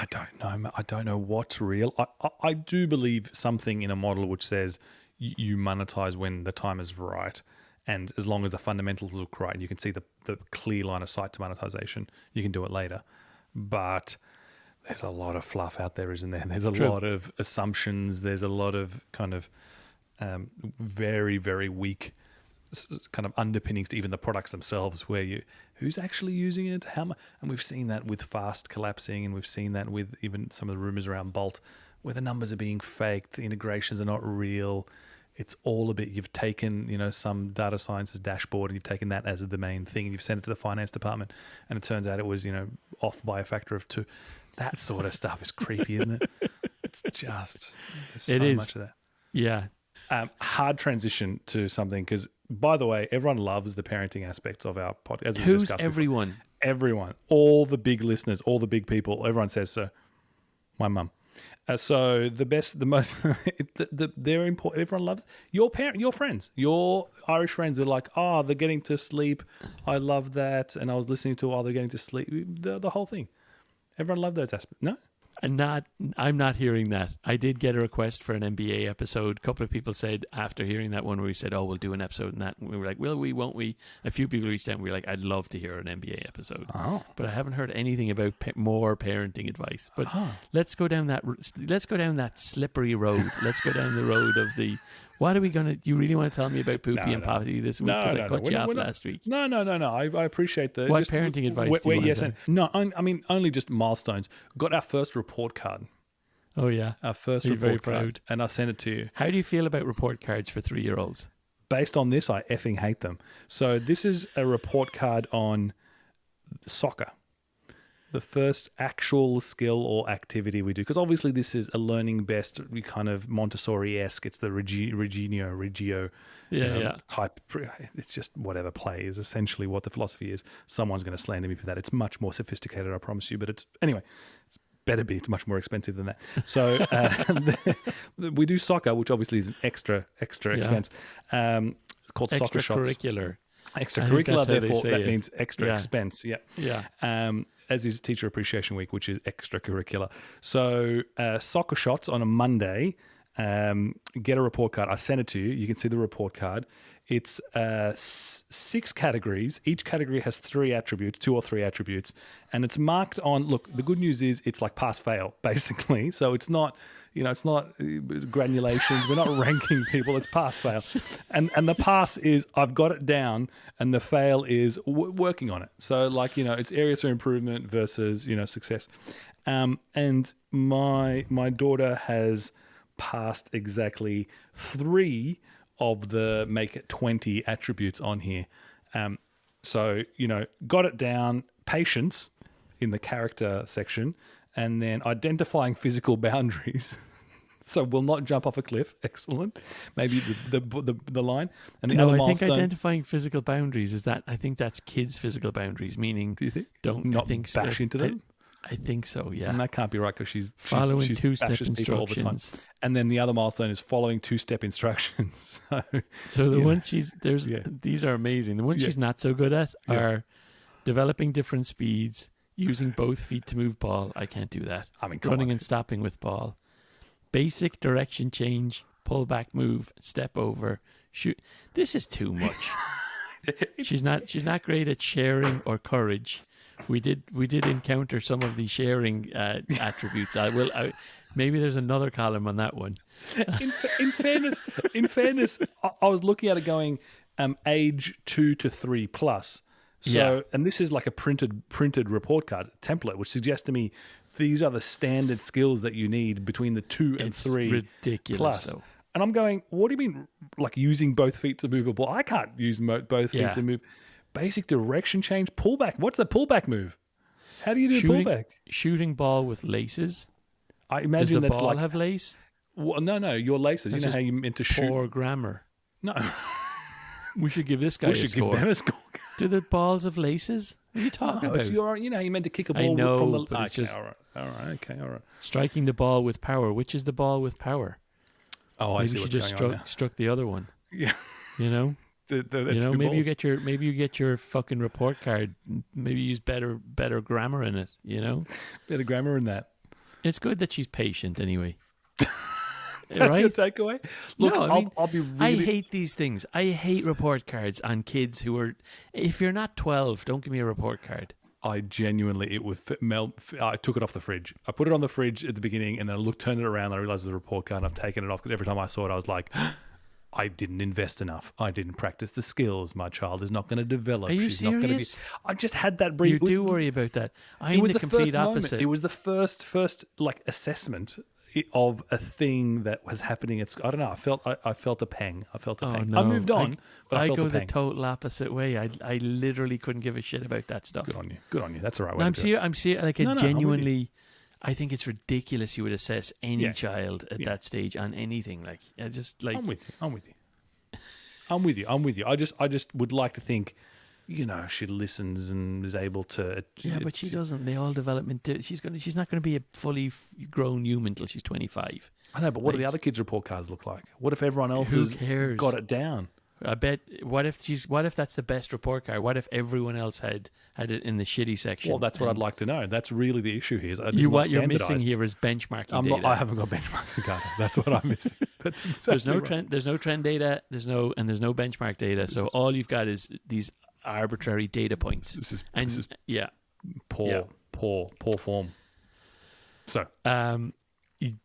Speaker 2: don't know. I don't know what's real. I do believe something in a model which says you monetize when the time is right. And as long as the fundamentals look right and you can see the clear line of sight to monetization, you can do it later. But there's a lot of fluff out there, isn't there? There's a lot of assumptions. There's a lot of kind of very, very weak kind of underpinnings to even the products themselves, where who's actually using it, how much, and we've seen that with Fast collapsing, and we've seen that with even some of the rumors around Bolt, where the numbers are being faked, the integrations are not real. It's all a bit, you've taken, some data science's dashboard and you've taken that as the main thing and you've sent it to the finance department and it turns out it was, off by a factor of 2. That sort of stuff is creepy, isn't it? It's just, there's so much of that.
Speaker 1: Yeah.
Speaker 2: Hard transition to something, because, by the way, everyone loves the parenting aspects of our podcast.
Speaker 1: Who's everyone?
Speaker 2: Before. Everyone. All the big listeners, all the big people, everyone says so. My mum. So the best, the most, they're important. Everyone loves your friends, your Irish friends are like, they're getting to sleep. I love that. And I was listening to, they're getting to sleep. The whole thing. Everyone loved those aspects. No?
Speaker 1: I'm not hearing that. I did get a request for an NBA episode. A couple of people said after hearing that one where we said, we'll do an episode on that. And we were like, will we, won't we? A few people reached out and we were like, I'd love to hear an NBA episode. Oh. But I haven't heard anything about more parenting advice. But let's go down that slippery road. Let's go down the road of the... What are we going to... You really want to tell me about Poopy and Potty this week? Because I cut you off last week.
Speaker 2: No. I appreciate the...
Speaker 1: What parenting advice do you want?
Speaker 2: No, I mean, only just milestones. Got our first report card.
Speaker 1: Oh, yeah.
Speaker 2: Our first report card. And I sent it to you.
Speaker 1: How do you feel about report cards for 3-year-olds?
Speaker 2: Based on this, I effing hate them. So this is a report card on soccer. The first actual skill or activity we do, because obviously this is a learning best, we kind of Montessori-esque. It's the Reggio type. It's just whatever play is essentially what the philosophy is. Someone's going to slander me for that. It's much more sophisticated, I promise you. But it's better be. It's much more expensive than that. So we do soccer, which obviously is an extra expense, called Soccer Shots. Extracurricular, therefore that means extra expense. Yeah. As is Teacher Appreciation Week, which is extracurricular. So Soccer Shots on a Monday, get a report card. I sent it to you. You can see the report card. It's 6 categories. Each category has 3 attributes, 2 or 3 attributes. And it's marked on, look, the good news is it's like pass-fail, basically. So it's not... it's not granulations. We're not ranking people. It's pass-fail. And the pass is I've got it down, and the fail is working on it. So, it's areas for improvement versus, success. And my daughter has passed exactly 3 of the make it 20 attributes on here. So, got it down. Patience in the character section. And then identifying physical boundaries. So will not jump off a cliff. Excellent. Maybe the line. And the other milestone,
Speaker 1: think identifying physical boundaries is that. I think that's kids' physical boundaries. Meaning,
Speaker 2: do you think?
Speaker 1: Don't
Speaker 2: not
Speaker 1: bash
Speaker 2: into them.
Speaker 1: I think so. Yeah.
Speaker 2: And that can't be right because she's
Speaker 1: following
Speaker 2: she's
Speaker 1: 2-step instructions.
Speaker 2: And then the other milestone is following 2-step instructions.
Speaker 1: So the ones these are amazing. The ones she's not so good at are developing different speeds. Using both feet to move ball, I can't do that.
Speaker 2: I mean,
Speaker 1: running and stopping with ball, basic direction change, pull back move, step over, shoot. This is too much. She's not great at sharing or courage. We did encounter some of the sharing attributes. Maybe there's another column on that one.
Speaker 2: In fairness, I was looking at it going age 2 to 3 plus. So, and this is like a printed report card template, which suggests to me these are the standard skills that you need between the 2 and 3
Speaker 1: ridiculous
Speaker 2: plus.
Speaker 1: though.
Speaker 2: And I'm going, what do you mean, like using both feet to move a ball? I can't use both feet to move. Basic direction change, pullback. What's a pullback move? How do you do pullback?
Speaker 1: Shooting ball with laces.
Speaker 2: I imagine
Speaker 1: Does the ball have lace?
Speaker 2: Well, no, your laces.
Speaker 1: That's
Speaker 2: you know how you meant to shoot.
Speaker 1: Poor grammar.
Speaker 2: No.
Speaker 1: We should give this guy a score.
Speaker 2: We should give them a score.
Speaker 1: Do the balls have laces? What are you talking about?
Speaker 2: You know how you meant to kick a ball from the...
Speaker 1: But it's just...
Speaker 2: All right.
Speaker 1: Striking the ball with power. Which is the ball with power?
Speaker 2: Oh, I see what's going on now.
Speaker 1: Maybe you just struck the other one.
Speaker 2: Yeah.
Speaker 1: Maybe you get your fucking report card. Maybe use better grammar in it.
Speaker 2: Better grammar in that.
Speaker 1: It's good that she's patient anyway.
Speaker 2: That's your
Speaker 1: right?
Speaker 2: takeaway? Look,
Speaker 1: No, I mean,
Speaker 2: I'll be
Speaker 1: I
Speaker 2: really...
Speaker 1: hate these things. I hate report cards on kids who are. If you're not 12, don't give me a report card.
Speaker 2: I genuinely, it was I took it off the fridge. I put it on the fridge at the beginning, and then I turned it around, and I realized it was a report card, and I've taken it off because every time I saw it, I was like, I didn't invest enough. I didn't practice the skills. My child is not going to develop.
Speaker 1: Are you
Speaker 2: She's not going to be.
Speaker 1: serious?
Speaker 2: I just had that brief.
Speaker 1: You do worry about that. I'm
Speaker 2: It was
Speaker 1: the complete
Speaker 2: first moment.
Speaker 1: opposite.
Speaker 2: It was the first like assessment of a thing that was happening at school. I don't know. I felt a pang. I felt a
Speaker 1: Oh,
Speaker 2: pang.
Speaker 1: no.
Speaker 2: I moved on, but I felt
Speaker 1: go
Speaker 2: a
Speaker 1: the
Speaker 2: pang.
Speaker 1: total opposite way. I literally couldn't give a shit about that stuff.
Speaker 2: Good on you. Good on you. That's the right way.
Speaker 1: I'm
Speaker 2: to do it.
Speaker 1: serious. I'm serious. Like,
Speaker 2: No, I'm with you.
Speaker 1: genuinely, I think it's ridiculous you would assess any
Speaker 2: Yeah.
Speaker 1: child at
Speaker 2: Yeah.
Speaker 1: that stage on anything. Like, I just like.
Speaker 2: I'm with you. I'm with you. I'm with you. I just would like to think, she listens and is able to.
Speaker 1: Yeah, but she doesn't. They all develop into. She's not going to be a fully grown human until she's 25.
Speaker 2: I know, but what do the
Speaker 1: like-
Speaker 2: other kids' report cards look like? What if everyone else
Speaker 1: Who
Speaker 2: has
Speaker 1: cares?
Speaker 2: got it down?
Speaker 1: I bet. What if that's the best report card? What if everyone else had it in the shitty section?
Speaker 2: Well, that's what I'd like to know. That's really the issue here.
Speaker 1: What you're missing here is benchmarking data.
Speaker 2: I haven't got benchmarking data. That's what I'm missing. That's exactly
Speaker 1: There's no
Speaker 2: right.
Speaker 1: trend. There's no trend data. There's no benchmark data. So all you've got is these arbitrary data points.
Speaker 2: This is
Speaker 1: Yeah.
Speaker 2: poor form. So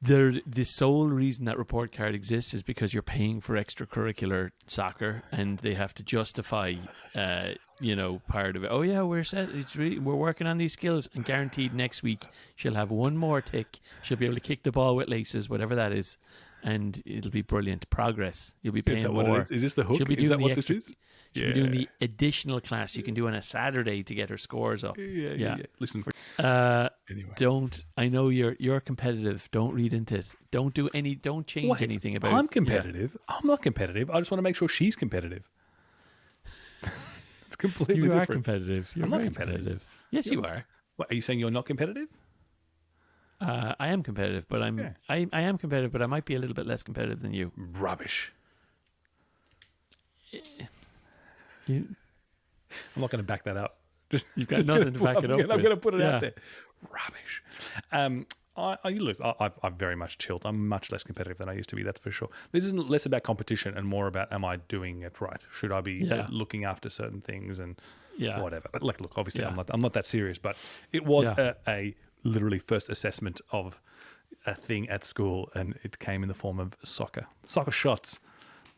Speaker 1: The sole reason that report card exists is because you're paying for extracurricular soccer, and they have to justify, part of it. Oh yeah, we're set. We're working on these skills, and guaranteed next week she'll have one more tick. She'll be able to kick the ball with laces, whatever that is, and it'll be brilliant progress. You'll be
Speaker 2: is
Speaker 1: paying
Speaker 2: that what
Speaker 1: more.
Speaker 2: it is? Is this the hook?
Speaker 1: She'll be
Speaker 2: Is
Speaker 1: doing
Speaker 2: that
Speaker 1: the
Speaker 2: what
Speaker 1: extra-
Speaker 2: this is?
Speaker 1: She'll be doing the additional class you can do on a Saturday to get her scores up.
Speaker 2: Yeah. Listen, anyway.
Speaker 1: Don't. I know you're competitive. Don't read into it. Don't change
Speaker 2: Wait,
Speaker 1: anything about.
Speaker 2: I'm competitive. I'm not competitive. I just want to make sure she's competitive. It's completely
Speaker 1: You are
Speaker 2: different.
Speaker 1: competitive. You're
Speaker 2: I'm not
Speaker 1: very
Speaker 2: competitive.
Speaker 1: Yes, you are.
Speaker 2: What, are you saying you're not competitive?
Speaker 1: I am competitive, but
Speaker 2: Yeah.
Speaker 1: I am competitive, but I might be a little bit less competitive than you.
Speaker 2: Rubbish.
Speaker 1: You-
Speaker 2: I'm not going to back that up. You've
Speaker 1: got nothing to back it up
Speaker 2: I'm
Speaker 1: with.
Speaker 2: going to put it
Speaker 1: Yeah.
Speaker 2: out there. Rubbish. I've very much chilled. I'm much less competitive than I used to be. That's for sure. This isn't less about competition and more about, am I doing it right? Should I be looking after certain things and whatever? But look, obviously I'm not that serious. But it was a literally first assessment of a thing at school, and it came in the form of soccer shots.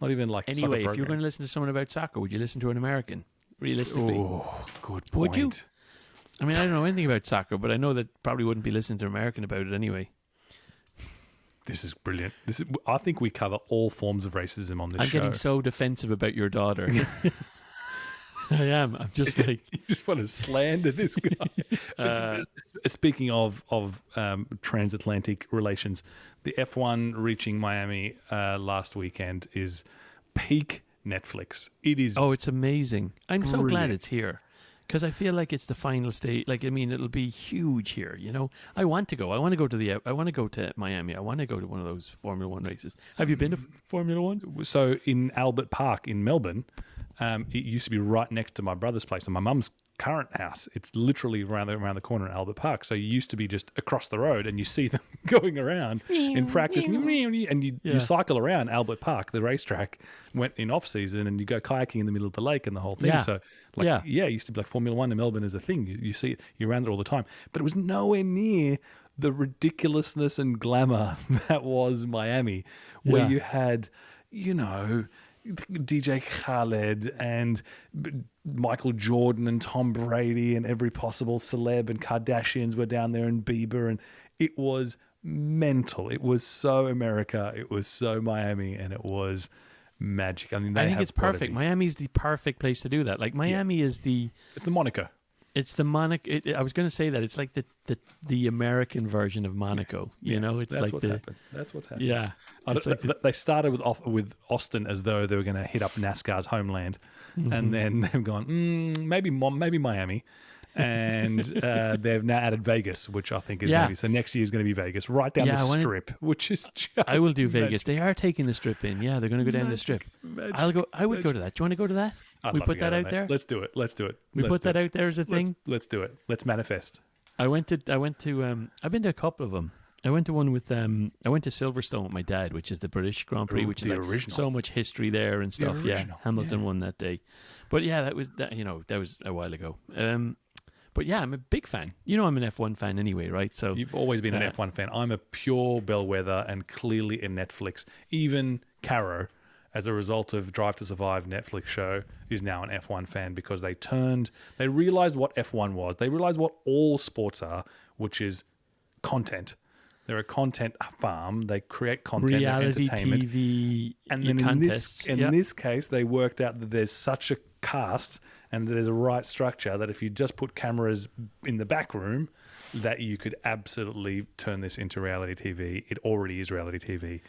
Speaker 2: Not even like
Speaker 1: Anyway,
Speaker 2: soccer
Speaker 1: if you're
Speaker 2: program.
Speaker 1: going to listen to someone about soccer, would you listen to an American? Realistically,
Speaker 2: Oh, good point.
Speaker 1: Would you? I mean, I don't know anything about soccer, but I know that probably wouldn't be listening to an American about it anyway.
Speaker 2: This is brilliant. I think we cover all forms of racism on this
Speaker 1: I'm
Speaker 2: show.
Speaker 1: getting so defensive about your daughter. I am. I'm just like,
Speaker 2: You just want to slander this guy. Speaking of transatlantic relations, the F1 reaching Miami last weekend is peak Netflix. It is.
Speaker 1: oh, it's amazing. I'm so glad
Speaker 2: Brilliant.
Speaker 1: it's here. Because I feel like it's the final stage. Like, I mean, it'll be huge here. You know, I want to go. I want to go to Miami. I want to go to one of those Formula One races. Have you been to Formula One?
Speaker 2: So in Albert Park in Melbourne, it used to be right next to my brother's place and my mum's current house. It's literally around the corner in Albert Park. So you used to be just across the road and you see them going around in practice, and you cycle around Albert Park, the racetrack, went in off season, and you go kayaking in the middle of the lake and the whole thing.
Speaker 1: Yeah.
Speaker 2: So it used to be like Formula One in Melbourne is a thing. You see it, you're around there all the time, but it was nowhere near the ridiculousness and glamour that was Miami, where
Speaker 1: Yeah.
Speaker 2: you had, DJ Khaled and Michael Jordan and Tom Brady and every possible celeb, and Kardashians were down there, and Bieber, and it was mental. It was so America, it was so Miami, and it was magic. I mean,
Speaker 1: I think it's perfect. Miami's the perfect place to do that. Like, Miami is the...
Speaker 2: It's the Monaco.
Speaker 1: It's the Monaco. I was going to say that it's like the American version of Monaco. You know, it's
Speaker 2: That's
Speaker 1: like
Speaker 2: what's happened. That's what's happened.
Speaker 1: Yeah. It's like
Speaker 2: They started with Austin as though they were going to hit up NASCAR's homeland, and then they've gone maybe Miami, and they've now added Vegas, which I think is maybe so. Next year is going to be Vegas, right down the Strip, which is just
Speaker 1: I will do
Speaker 2: magic.
Speaker 1: Vegas. They are taking the Strip in. Yeah, they're going to go down the Strip. I'll go. I would go to that. Do you want to go to that?
Speaker 2: I'd
Speaker 1: We
Speaker 2: love
Speaker 1: put
Speaker 2: to go
Speaker 1: that
Speaker 2: there,
Speaker 1: out
Speaker 2: mate.
Speaker 1: there.
Speaker 2: Let's do it.
Speaker 1: We put that out there as a thing.
Speaker 2: Let's do it. Let's manifest.
Speaker 1: I've been to a couple of them. I went to one with I went to Silverstone with my dad, which is the British Grand Prix, which is
Speaker 2: the
Speaker 1: like
Speaker 2: original.
Speaker 1: so much history there and stuff. Yeah,
Speaker 2: original,
Speaker 1: Hamilton won that day, but yeah, that was a while ago. But yeah, I'm a big fan. I'm an F1 fan anyway, right? So
Speaker 2: You've always been an F1 fan. I'm a pure bellwether and clearly a Netflix. Even Caro, as a result of Drive to Survive Netflix show, is now an F1 fan because they realized what F1 was. They realized what all sports are, which is content. They're a content farm. They create content
Speaker 1: reality
Speaker 2: and entertainment.
Speaker 1: TV
Speaker 2: And then
Speaker 1: contests.
Speaker 2: in this case, they worked out that there's such a cast and there's a right structure that if you just put cameras in the back room, that you could absolutely turn this into reality TV. It already is reality TV.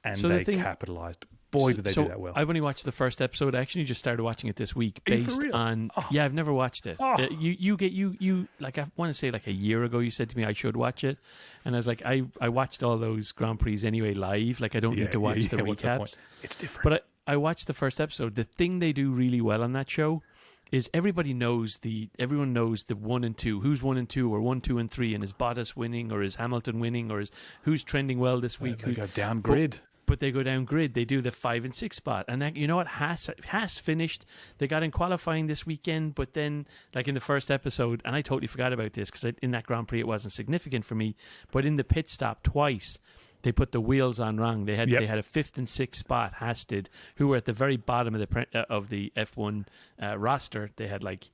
Speaker 2: And
Speaker 1: So
Speaker 2: they
Speaker 1: the thing-
Speaker 2: capitalized. Boy, did they do that well.
Speaker 1: I've only watched the first episode. I actually just started watching it this week,
Speaker 2: Are you for
Speaker 1: based
Speaker 2: real?
Speaker 1: on. Yeah, I've never watched it. You like I want to say like a year ago, you said to me I should watch it, and I was like, I watched all those Grand Prix anyway live. Like I don't need to watch the
Speaker 2: what's the
Speaker 1: recaps.
Speaker 2: point? It's different.
Speaker 1: But I watched the first episode. The thing they do really well on that show is everyone knows the 1 and 2, who's 1 and 2 or 1, 2 and 3, and is Bottas winning or is Hamilton winning or is who's trending well this week.
Speaker 2: They go down grid.
Speaker 1: But they go down grid. They do the 5 and 6 spot, and that, you know what? Haas finished. They got in qualifying this weekend, but then like in the first episode, and I totally forgot about this because in that Grand Prix it wasn't significant for me. But in the pit stop twice, they put the wheels on wrong. They had a 5th and 6th spot. Haas did, who were at the very bottom of the F1 roster. They had like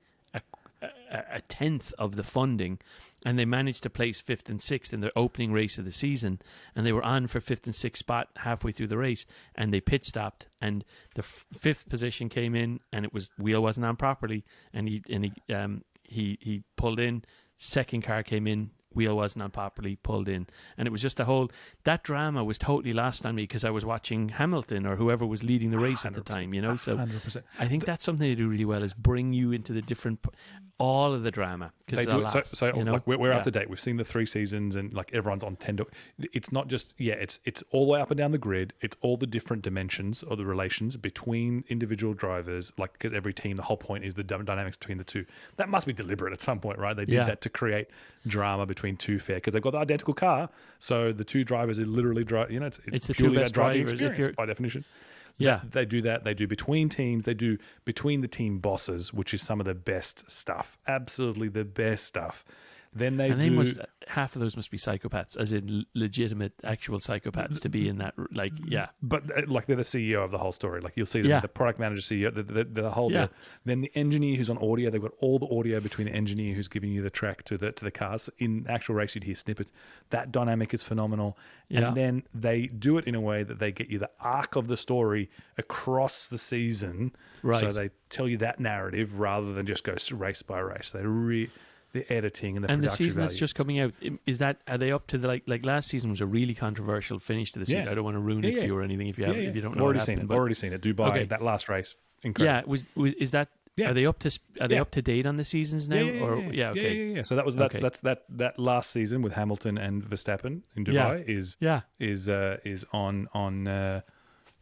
Speaker 1: a tenth of the funding, and they managed to place 5th and 6th in their opening race of the season, and they were on for 5th and 6th spot halfway through the race, and they pit stopped, and the 5th position came in, and wheel wasn't on properly, and he pulled in. Second car came in, wheel wasn't on properly, pulled in, and it was just that drama was totally lost on me because I was watching Hamilton or whoever was leading the race at the time, so
Speaker 2: 100%.
Speaker 1: I think that's something they do really well, is bring you into the different all of the drama.
Speaker 2: They do it. So like we're up
Speaker 1: Yeah.
Speaker 2: to date. We've seen the 3 seasons, and like everyone's on 10. It's not just it's all the way up and down the grid. It's all the different dimensions or the relations between individual drivers. Like because every team, the whole point is the dynamics between the two. That must be deliberate at some point, right? They did that to create drama between two because they've got the identical car. So the two drivers are literally drive. It's
Speaker 1: the
Speaker 2: purely
Speaker 1: two
Speaker 2: about
Speaker 1: best
Speaker 2: driving
Speaker 1: drivers.
Speaker 2: experience by definition.
Speaker 1: Yeah.
Speaker 2: They do that. They do between teams. They do between the team bosses, which is some of the best stuff. Absolutely the best stuff. Then
Speaker 1: half of those must be psychopaths, as in legitimate, actual psychopaths to be in that. Like, yeah.
Speaker 2: But like they're the CEO of the whole story. Like you'll see them, the product manager, CEO, the whole.
Speaker 1: Yeah.
Speaker 2: Then the engineer who's on audio. They've got all the audio between the engineer who's giving you the track to the cars. In actual race, you'd hear snippets. That dynamic is phenomenal.
Speaker 1: Yeah.
Speaker 2: And then they do it in a way that they get you the arc of the story across the season.
Speaker 1: Right.
Speaker 2: So they tell you that narrative rather than just go race by race. The editing and the
Speaker 1: the
Speaker 2: production
Speaker 1: season
Speaker 2: value.
Speaker 1: that's just coming out, are they up to the like last season was a really controversial finish to the season.
Speaker 2: Yeah.
Speaker 1: I don't want to ruin it for you or anything if you if you don't know.
Speaker 2: Already seen it. Already seen it. Dubai,
Speaker 1: Okay.
Speaker 2: that last race, incredible.
Speaker 1: Yeah, is that?
Speaker 2: Yeah.
Speaker 1: Are they up to date on the seasons now? Okay.
Speaker 2: So that last season with Hamilton and Verstappen in Dubai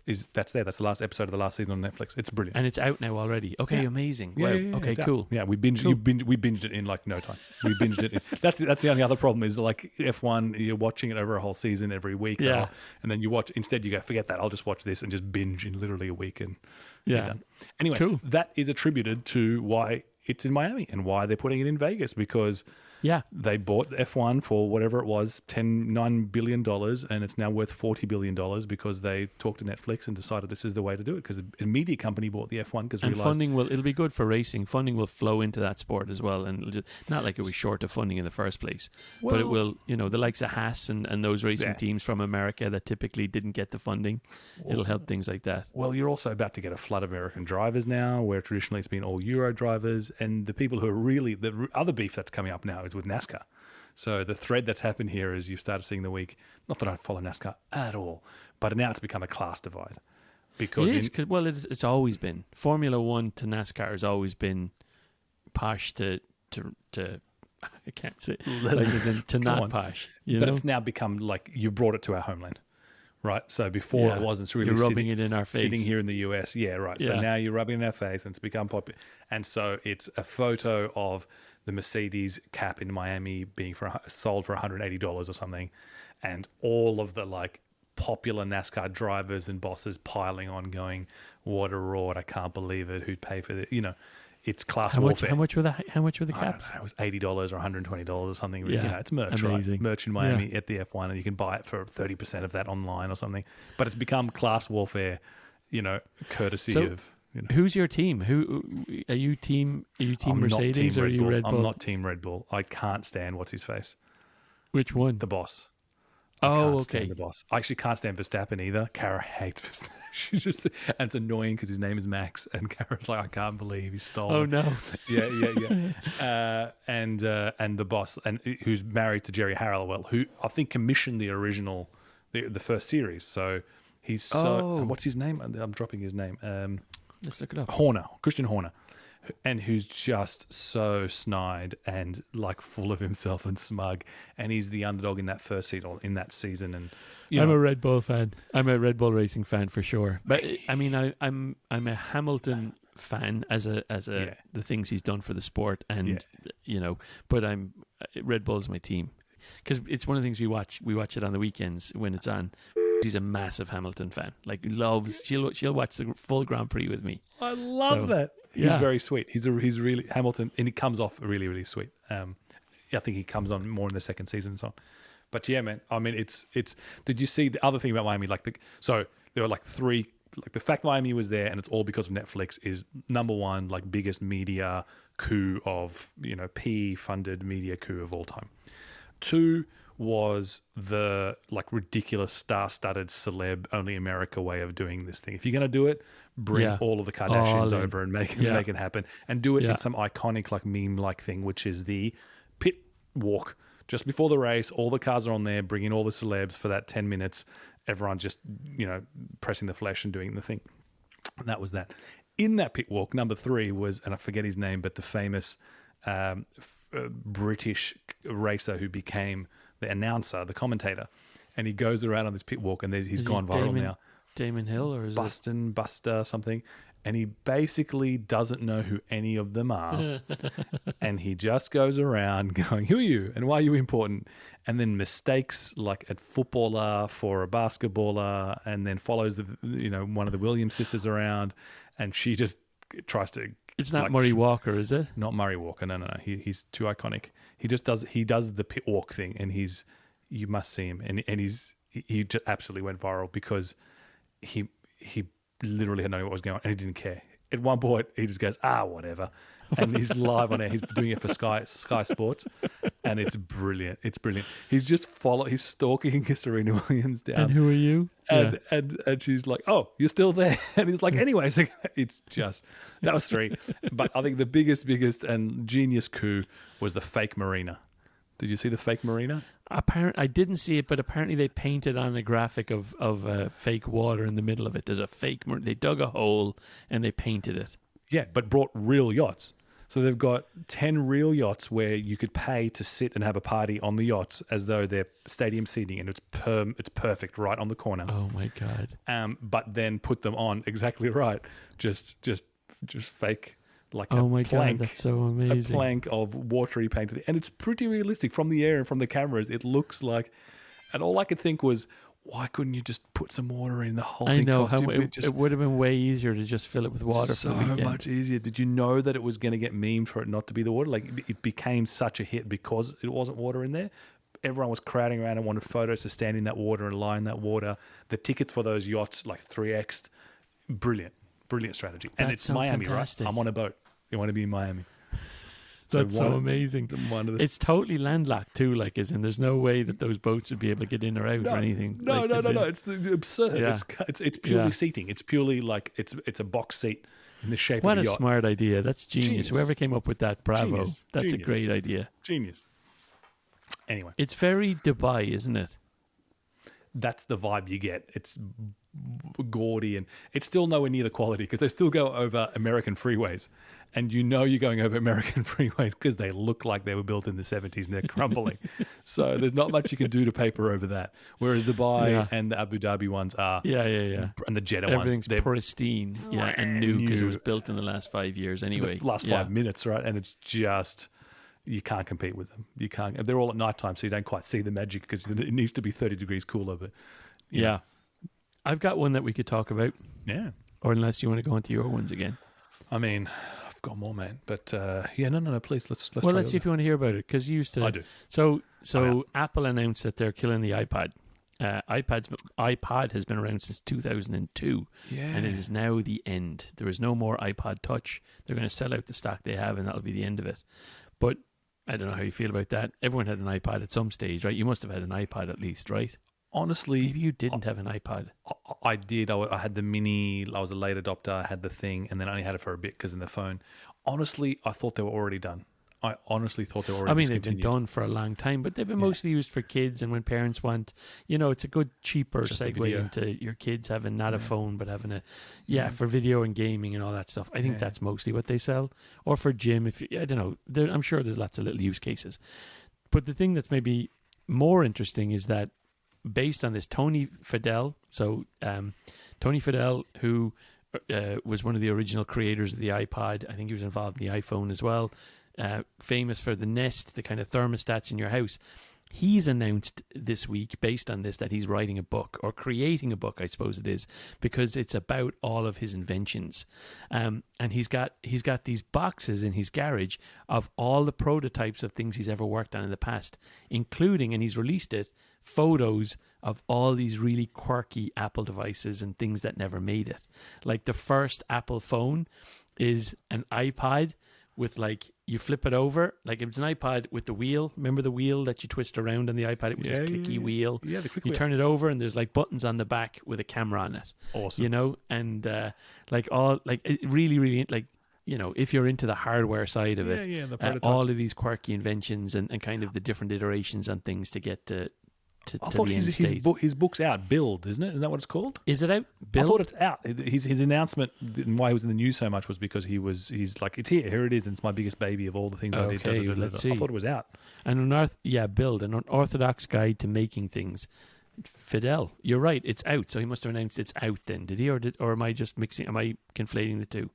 Speaker 2: that's the last episode of the last season on Netflix. It's brilliant.
Speaker 1: And it's out now already. Okay, amazing. Wow. Okay,
Speaker 2: it's
Speaker 1: cool.
Speaker 2: out. Yeah, we binged it in like no time. We binged it. That's the only other problem is like F1. You're watching it over a whole season every week.
Speaker 1: Yeah.
Speaker 2: And then you watch. Instead, you go forget that. I'll just watch this and just binge in literally a week and
Speaker 1: Yeah.
Speaker 2: you're done. Anyway,
Speaker 1: Cool.
Speaker 2: that is attributed to why it's in Miami and why they're putting it in Vegas because.
Speaker 1: Yeah.
Speaker 2: They bought F1 for whatever it was, $9 billion, and it's now worth $40 billion because they talked to Netflix and decided this is the way to do it because a media company bought the F1 because
Speaker 1: And
Speaker 2: realized...
Speaker 1: funding it'll be good for racing. Funding will flow into that sport as well. And not like it was short of funding in the first place, but it will, the likes of Haas and those racing teams from America that typically didn't get the funding, it'll help things like that.
Speaker 2: Well, you're also about to get a flood of American drivers now, where traditionally it's been all Euro drivers, and the people who are really... The other beef that's coming up now is with NASCAR. So the thread that's happened here is you've started seeing the week, not that I follow NASCAR at all, but now it's become a class divide. Because
Speaker 1: it's always been. Formula One to NASCAR has always been posh to I can't say, to not posh. But
Speaker 2: it's now become like you've brought it to our homeland. Right, so before it wasn't, it's really
Speaker 1: you're rubbing it in our face.
Speaker 2: Sitting here in the US, right. So now you're rubbing it in our face, and it's become popular. And so it's a photo of the Mercedes cap in Miami being sold for $180 or something, and all of the like popular NASCAR drivers and bosses piling on, going, "What a reward! I can't believe it. Who'd pay for this?" You know, it's class warfare.
Speaker 1: How much were the
Speaker 2: I
Speaker 1: caps?
Speaker 2: don't know, it was $80 or $120 or something.
Speaker 1: Yeah,
Speaker 2: You know, it's merch,
Speaker 1: amazing.
Speaker 2: right? Merch in Miami at the F1, and you can buy it for 30% of that online or something. But it's become class warfare, you know, courtesy
Speaker 1: So,
Speaker 2: of. You know,
Speaker 1: Who's your team? Who are you? Team
Speaker 2: I'm
Speaker 1: Mercedes
Speaker 2: not
Speaker 1: or are
Speaker 2: Red
Speaker 1: you
Speaker 2: Bull.
Speaker 1: Red Bull?
Speaker 2: I'm not Team Red Bull. I can't stand what's his face,
Speaker 1: Which one?
Speaker 2: the boss. I
Speaker 1: Oh,
Speaker 2: can't
Speaker 1: okay.
Speaker 2: stand the boss. I actually can't stand Verstappen either. Kara hates Verstappen. She's just, and it's annoying because his name is Max, and Kara's like, I can't believe he's stolen.
Speaker 1: Oh no.
Speaker 2: Yeah. And the boss, and who's married to Jerry Halliwell, who I think commissioned the original, the first series. So he's
Speaker 1: Oh.
Speaker 2: what's his name? I'm dropping his name.
Speaker 1: Let's look it up.
Speaker 2: Christian Horner. And who's just so snide and like full of himself and smug, and he's the underdog in that first season, or in that season. And
Speaker 1: I'm a Red Bull fan. I'm a Red Bull racing fan for sure. But I mean, I'm a Hamilton fan as a the things he's done for the sport, and you know. But Red Bull's my team because it's one of the things we watch. We watch it on the weekends when it's on. She's a massive Hamilton fan. Like loves. She'll watch the full Grand Prix with me.
Speaker 2: I love that. He's very sweet. He's really Hamilton, and he comes off really, really sweet. I think he comes on more in the second season and so on. But yeah, man. I mean, it's. Did you see the other thing about Miami? So there were like three. Like the fact Miami was there, and it's all because of Netflix, is number one, like biggest media coup of, you know, PE funded media coup of all time. Two was the like ridiculous star-studded celeb only America way of doing this thing. If you're going to do it, bring all of the Kardashians over and make it happen, and do it in some iconic like meme-like thing, which is the pit walk just before the race. All the cars are on there, bring in all the celebs for that 10 minutes. Everyone just, you know, pressing the flesh and doing the thing. And that was that. In that pit walk, number three was, and I forget his name, but the famous British racer who became the announcer, the commentator, and he goes around on this pit walk, and he's gone viral now.
Speaker 1: Damon Hill, or is
Speaker 2: Buster something, and he basically doesn't know who any of them are, and he just goes around going, "Who are you, and why are you important?" And then mistakes like a footballer for a basketballer, and then follows one of the Williams sisters around, and she just tries to.
Speaker 1: It's not Murray Walker, is it?
Speaker 2: Not Murray Walker. No. He's too iconic. He does the pit walk thing, and you must see him, and he just absolutely went viral because he literally had no idea what was going on, and he didn't care. At one point, he just goes, whatever, and he's live on air. He's doing it for Sky Sports, and it's brilliant. It's brilliant. He's just he's stalking Serena Williams down.
Speaker 1: And who are you?
Speaker 2: And she's like, "Oh, you're still there?" And he's like, "Anyways," it's just that was three. But I think the biggest and genius coup was the fake marina. Did you see the fake marina?
Speaker 1: I didn't see it, but apparently they painted on a graphic of fake water in the middle of it. There's a fake. They dug a hole and they painted it.
Speaker 2: Yeah, but brought real yachts. So they've got 10 real yachts where you could pay to sit and have a party on the yachts as though they're stadium seating, and it's perfect right on the corner.
Speaker 1: Oh my god!
Speaker 2: But then put them on exactly right, just fake. Like
Speaker 1: oh my
Speaker 2: plank,
Speaker 1: god, that's so amazing!
Speaker 2: A plank of watery paint, and it's pretty realistic from the air and from the cameras. It looks like, and all I could think was, why couldn't you just put some water in the whole thing?
Speaker 1: I know it would have been way easier to just fill it with water.
Speaker 2: So
Speaker 1: for the weekend.
Speaker 2: much easier. Did you know that it was going to get memed for it not to be the water? Like it became such a hit because it wasn't water in there. Everyone was crowding around and wanted photos to stand in that water and lie in that water. The tickets for those yachts like 3x'd. Brilliant strategy. And
Speaker 1: That's
Speaker 2: it's
Speaker 1: so
Speaker 2: Miami,
Speaker 1: fantastic.
Speaker 2: right? I'm on a boat. You want to be in Miami.
Speaker 1: That's so amazing. It's totally landlocked too. Like, as in, there's no way that those boats would be able to get in or out or anything.
Speaker 2: No. It's absurd.
Speaker 1: Yeah.
Speaker 2: It's purely seating. It's purely like it's a box seat in the shape
Speaker 1: What
Speaker 2: of a yacht.
Speaker 1: a smart idea. That's genius. Whoever came up with that, bravo.
Speaker 2: Genius.
Speaker 1: That's
Speaker 2: Genius.
Speaker 1: a great idea.
Speaker 2: Genius. Anyway,
Speaker 1: It's very Dubai, isn't it?
Speaker 2: that's the vibe you get. It's gaudy, and it's still nowhere near the quality because they still go over American freeways, and you're going over American freeways because they look like they were built in the 70s and they're crumbling. So there's not much you can do to paper over that. Whereas Dubai and the Abu Dhabi ones are, and the Jeddah
Speaker 1: Everything's
Speaker 2: ones, they're
Speaker 1: pristine, and new because it was built in the last 5 years anyway.
Speaker 2: the last 5 minutes, right? And it's just you can't compete with them. You can't. They're all at nighttime, so you don't quite see the magic because it needs to be 30 degrees cooler. But
Speaker 1: Yeah. I've got one that we could talk about,
Speaker 2: yeah,
Speaker 1: or unless you want to go into your ones again.
Speaker 2: I mean, I've got more, man. But yeah, no, please let's.
Speaker 1: Well, let's see if you want to hear about it because you used to.
Speaker 2: I do.
Speaker 1: So Apple announced that they're killing the iPad. iPod has been around since 2002, and it is now the end. There is no more iPod Touch. They're going to sell out the stock they have, and that'll be the end of it. But I don't know how you feel about that. Everyone had an iPod at some stage, right? You must have had an iPod at least, right?
Speaker 2: Honestly,
Speaker 1: Maybe you didn't have an iPod.
Speaker 2: I did. I had the mini. I was a late adopter. I had the thing, and then I only had it for a bit because in the phone. Honestly, I thought they were already done. I honestly thought they were already
Speaker 1: they've been done for a long time, but they've been mostly used for kids and when parents want, it's a good, cheaper
Speaker 2: Just a
Speaker 1: segue
Speaker 2: video.
Speaker 1: into your kids having not a phone, but having for video and gaming and all that stuff. I think that's mostly what they sell. Or for gym, I don't know. I'm sure there's lots of little use cases. But the thing that's maybe more interesting is that based on this, Tony Fadell, Tony Fadell, who was one of the original creators of the iPod, I think he was involved in the iPhone as well, famous for the Nest, the kind of thermostats in your house. He's announced this week, based on this, that he's writing a book, or creating a book, I suppose it is, because it's about all of his inventions. And he's got these boxes in his garage of all the prototypes of things he's ever worked on in the past, including, and he's released it, photos of all these really quirky Apple devices and things that never made it. Like the first Apple phone is an iPod with you flip it over, it was an iPod with the wheel. Remember the wheel that you twist around on the iPod? It was this clicky wheel.
Speaker 2: Yeah, the quick
Speaker 1: you
Speaker 2: wheel.
Speaker 1: turn it over and there's buttons on the back with a camera on it.
Speaker 2: Awesome.
Speaker 1: And it really, really, if you're into the hardware side of it,
Speaker 2: the prototypes.
Speaker 1: all of these quirky inventions and kind of the different iterations on things to get to
Speaker 2: I thought
Speaker 1: the end state.
Speaker 2: his book's out. Build, isn't it? Isn't that what it's called?
Speaker 1: Is it out?
Speaker 2: I
Speaker 1: Build?
Speaker 2: thought it's out. His announcement and why he was in the news so much was because he's like, it's here it is, and it's my biggest baby of all the things I did.
Speaker 1: Okay, let's see.
Speaker 2: I thought it was out.
Speaker 1: And Build, an unorthodox guide to making things. Fidel, you're right, it's out. So he must have announced it's out then, did he? Or am I just am I conflating the two?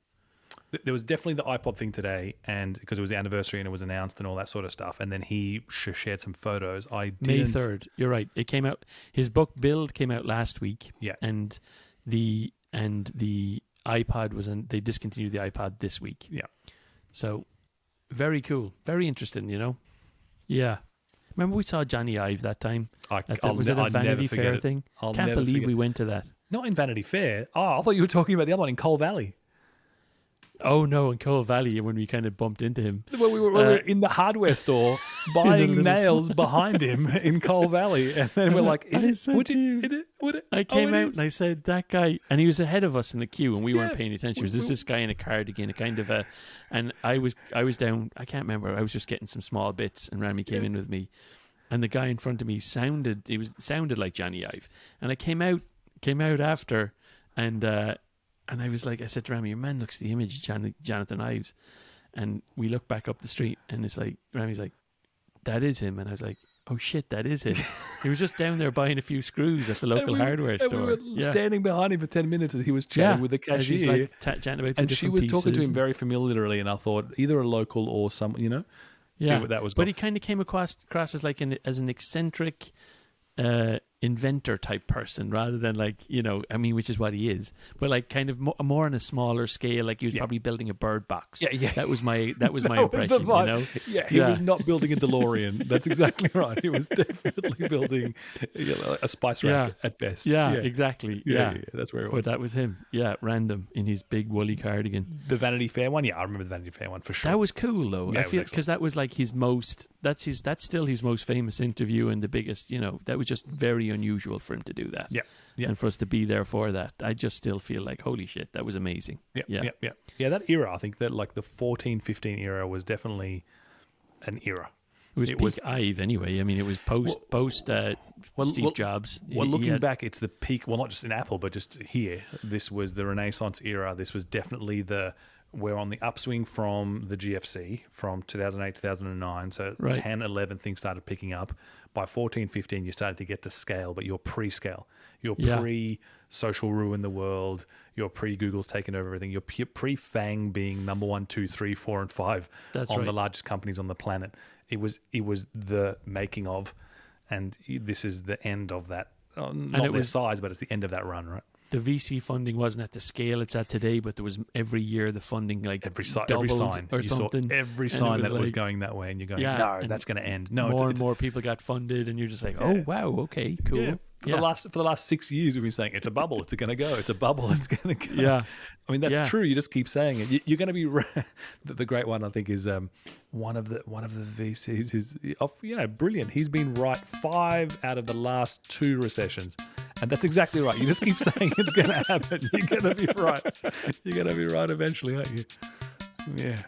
Speaker 2: There was definitely the iPod thing today, and because it was the anniversary and it was announced and all that sort of stuff. And then he shared some photos.
Speaker 1: May 3rd. You're right. It came out. His book Build came out last week.
Speaker 2: Yeah.
Speaker 1: And the iPod they discontinued the iPod this week.
Speaker 2: Yeah.
Speaker 1: So very cool. Very interesting, Yeah. Remember we saw Johnny Ive that time? Was it a Vanity Fair thing? Can't believe we went to that.
Speaker 2: Not in Vanity Fair. Oh, I thought you were talking about the other one in Cole Valley.
Speaker 1: Oh no, in Cole Valley when we kind of bumped into him.
Speaker 2: Well, we were in the hardware store buying nails behind him in Cole Valley, and then we're like,
Speaker 1: I came out and
Speaker 2: I
Speaker 1: I said, that guy, and he was ahead of us in the queue and we weren't paying attention. There's this guy in a cardigan, and I was down, I can't remember, I was just getting some small bits and Rami came in with me, and the guy in front of me sounded like Johnny Ive, and I came out after, and I was like, I said to Rami, your man looks the image of Jonathan Ives. And we look back up the street and it's like, Rami's like, that is him. And I was like, oh shit, that is him. He was just down there buying a few screws at the local hardware store.
Speaker 2: We were standing behind him for 10 minutes as he was chatting with the cashier.
Speaker 1: He's chatting about the
Speaker 2: and she was talking to him very familiarly, and I thought either a local or someone,
Speaker 1: Yeah,
Speaker 2: that was.
Speaker 1: But he kind of came across as as an eccentric inventor type person rather than which is what he is, but kind of more on a smaller scale. Like he was probably building a bird box.
Speaker 2: Yeah.
Speaker 1: That was my impression.
Speaker 2: He was not building a DeLorean. That's exactly right. He was definitely building a spice rack at best.
Speaker 1: Yeah, exactly. Yeah,
Speaker 2: that's where it was.
Speaker 1: But that was him. Yeah, random in his big woolly cardigan.
Speaker 2: The Vanity Fair one. Yeah, I remember the Vanity Fair one for sure.
Speaker 1: That was cool though.
Speaker 2: Yeah,
Speaker 1: I feel because that was his most. That's still his most famous interview and the biggest. That was just very unusual for him to do that.
Speaker 2: Yeah.
Speaker 1: And for us to be there for that, I just still feel like, holy shit, that was amazing.
Speaker 2: Yeah. That era, I think that the 14, 15 era was definitely an era.
Speaker 1: It was peak Ive anyway. I mean, it was post Steve Jobs.
Speaker 2: Well, looking back, it's the peak. Well, not just in Apple, but just here. This was the Renaissance era. This was definitely the we're on the upswing from the GFC from 2008, 2009. So
Speaker 1: Right.
Speaker 2: 10, 11, things started picking up. By 14, 15, you started to get to scale, but you're pre-scale. You're
Speaker 1: Yeah.
Speaker 2: pre-social ruin the world. You're pre-Google's taken over everything. You're pre-FANG being number 1, 2, 3, 4, and 5
Speaker 1: That's
Speaker 2: on
Speaker 1: right.
Speaker 2: the largest companies on the planet. It was the making of, and this is the end of that. Not
Speaker 1: it
Speaker 2: their
Speaker 1: was-
Speaker 2: size, but it's the end of that run, right?
Speaker 1: The VC funding wasn't at the scale it's at today, but there was every year the funding like
Speaker 2: Every
Speaker 1: doubled
Speaker 2: sign,
Speaker 1: or
Speaker 2: you
Speaker 1: something.
Speaker 2: saw every
Speaker 1: And it
Speaker 2: sign
Speaker 1: was
Speaker 2: that it was
Speaker 1: like-
Speaker 2: going that way, and you're going,
Speaker 1: Yeah,
Speaker 2: no,
Speaker 1: and
Speaker 2: that's going to end. No,
Speaker 1: more
Speaker 2: it's,
Speaker 1: and more people got funded, and you're just like, oh wow, okay, cool.
Speaker 2: yeah. For the last 6 years, we've been saying it's a bubble, it's going to go, it's a bubble, it's going to go.
Speaker 1: Yeah.
Speaker 2: I mean that's
Speaker 1: Yeah.
Speaker 2: true. You just keep saying it. You're going to be. The great one, I think, is one of the VCs is brilliant. He's been right 5 out of the last 2 recessions, and that's exactly right. You just keep saying it's going to happen. You're going to be right. You're going to be right eventually, aren't you? Yeah.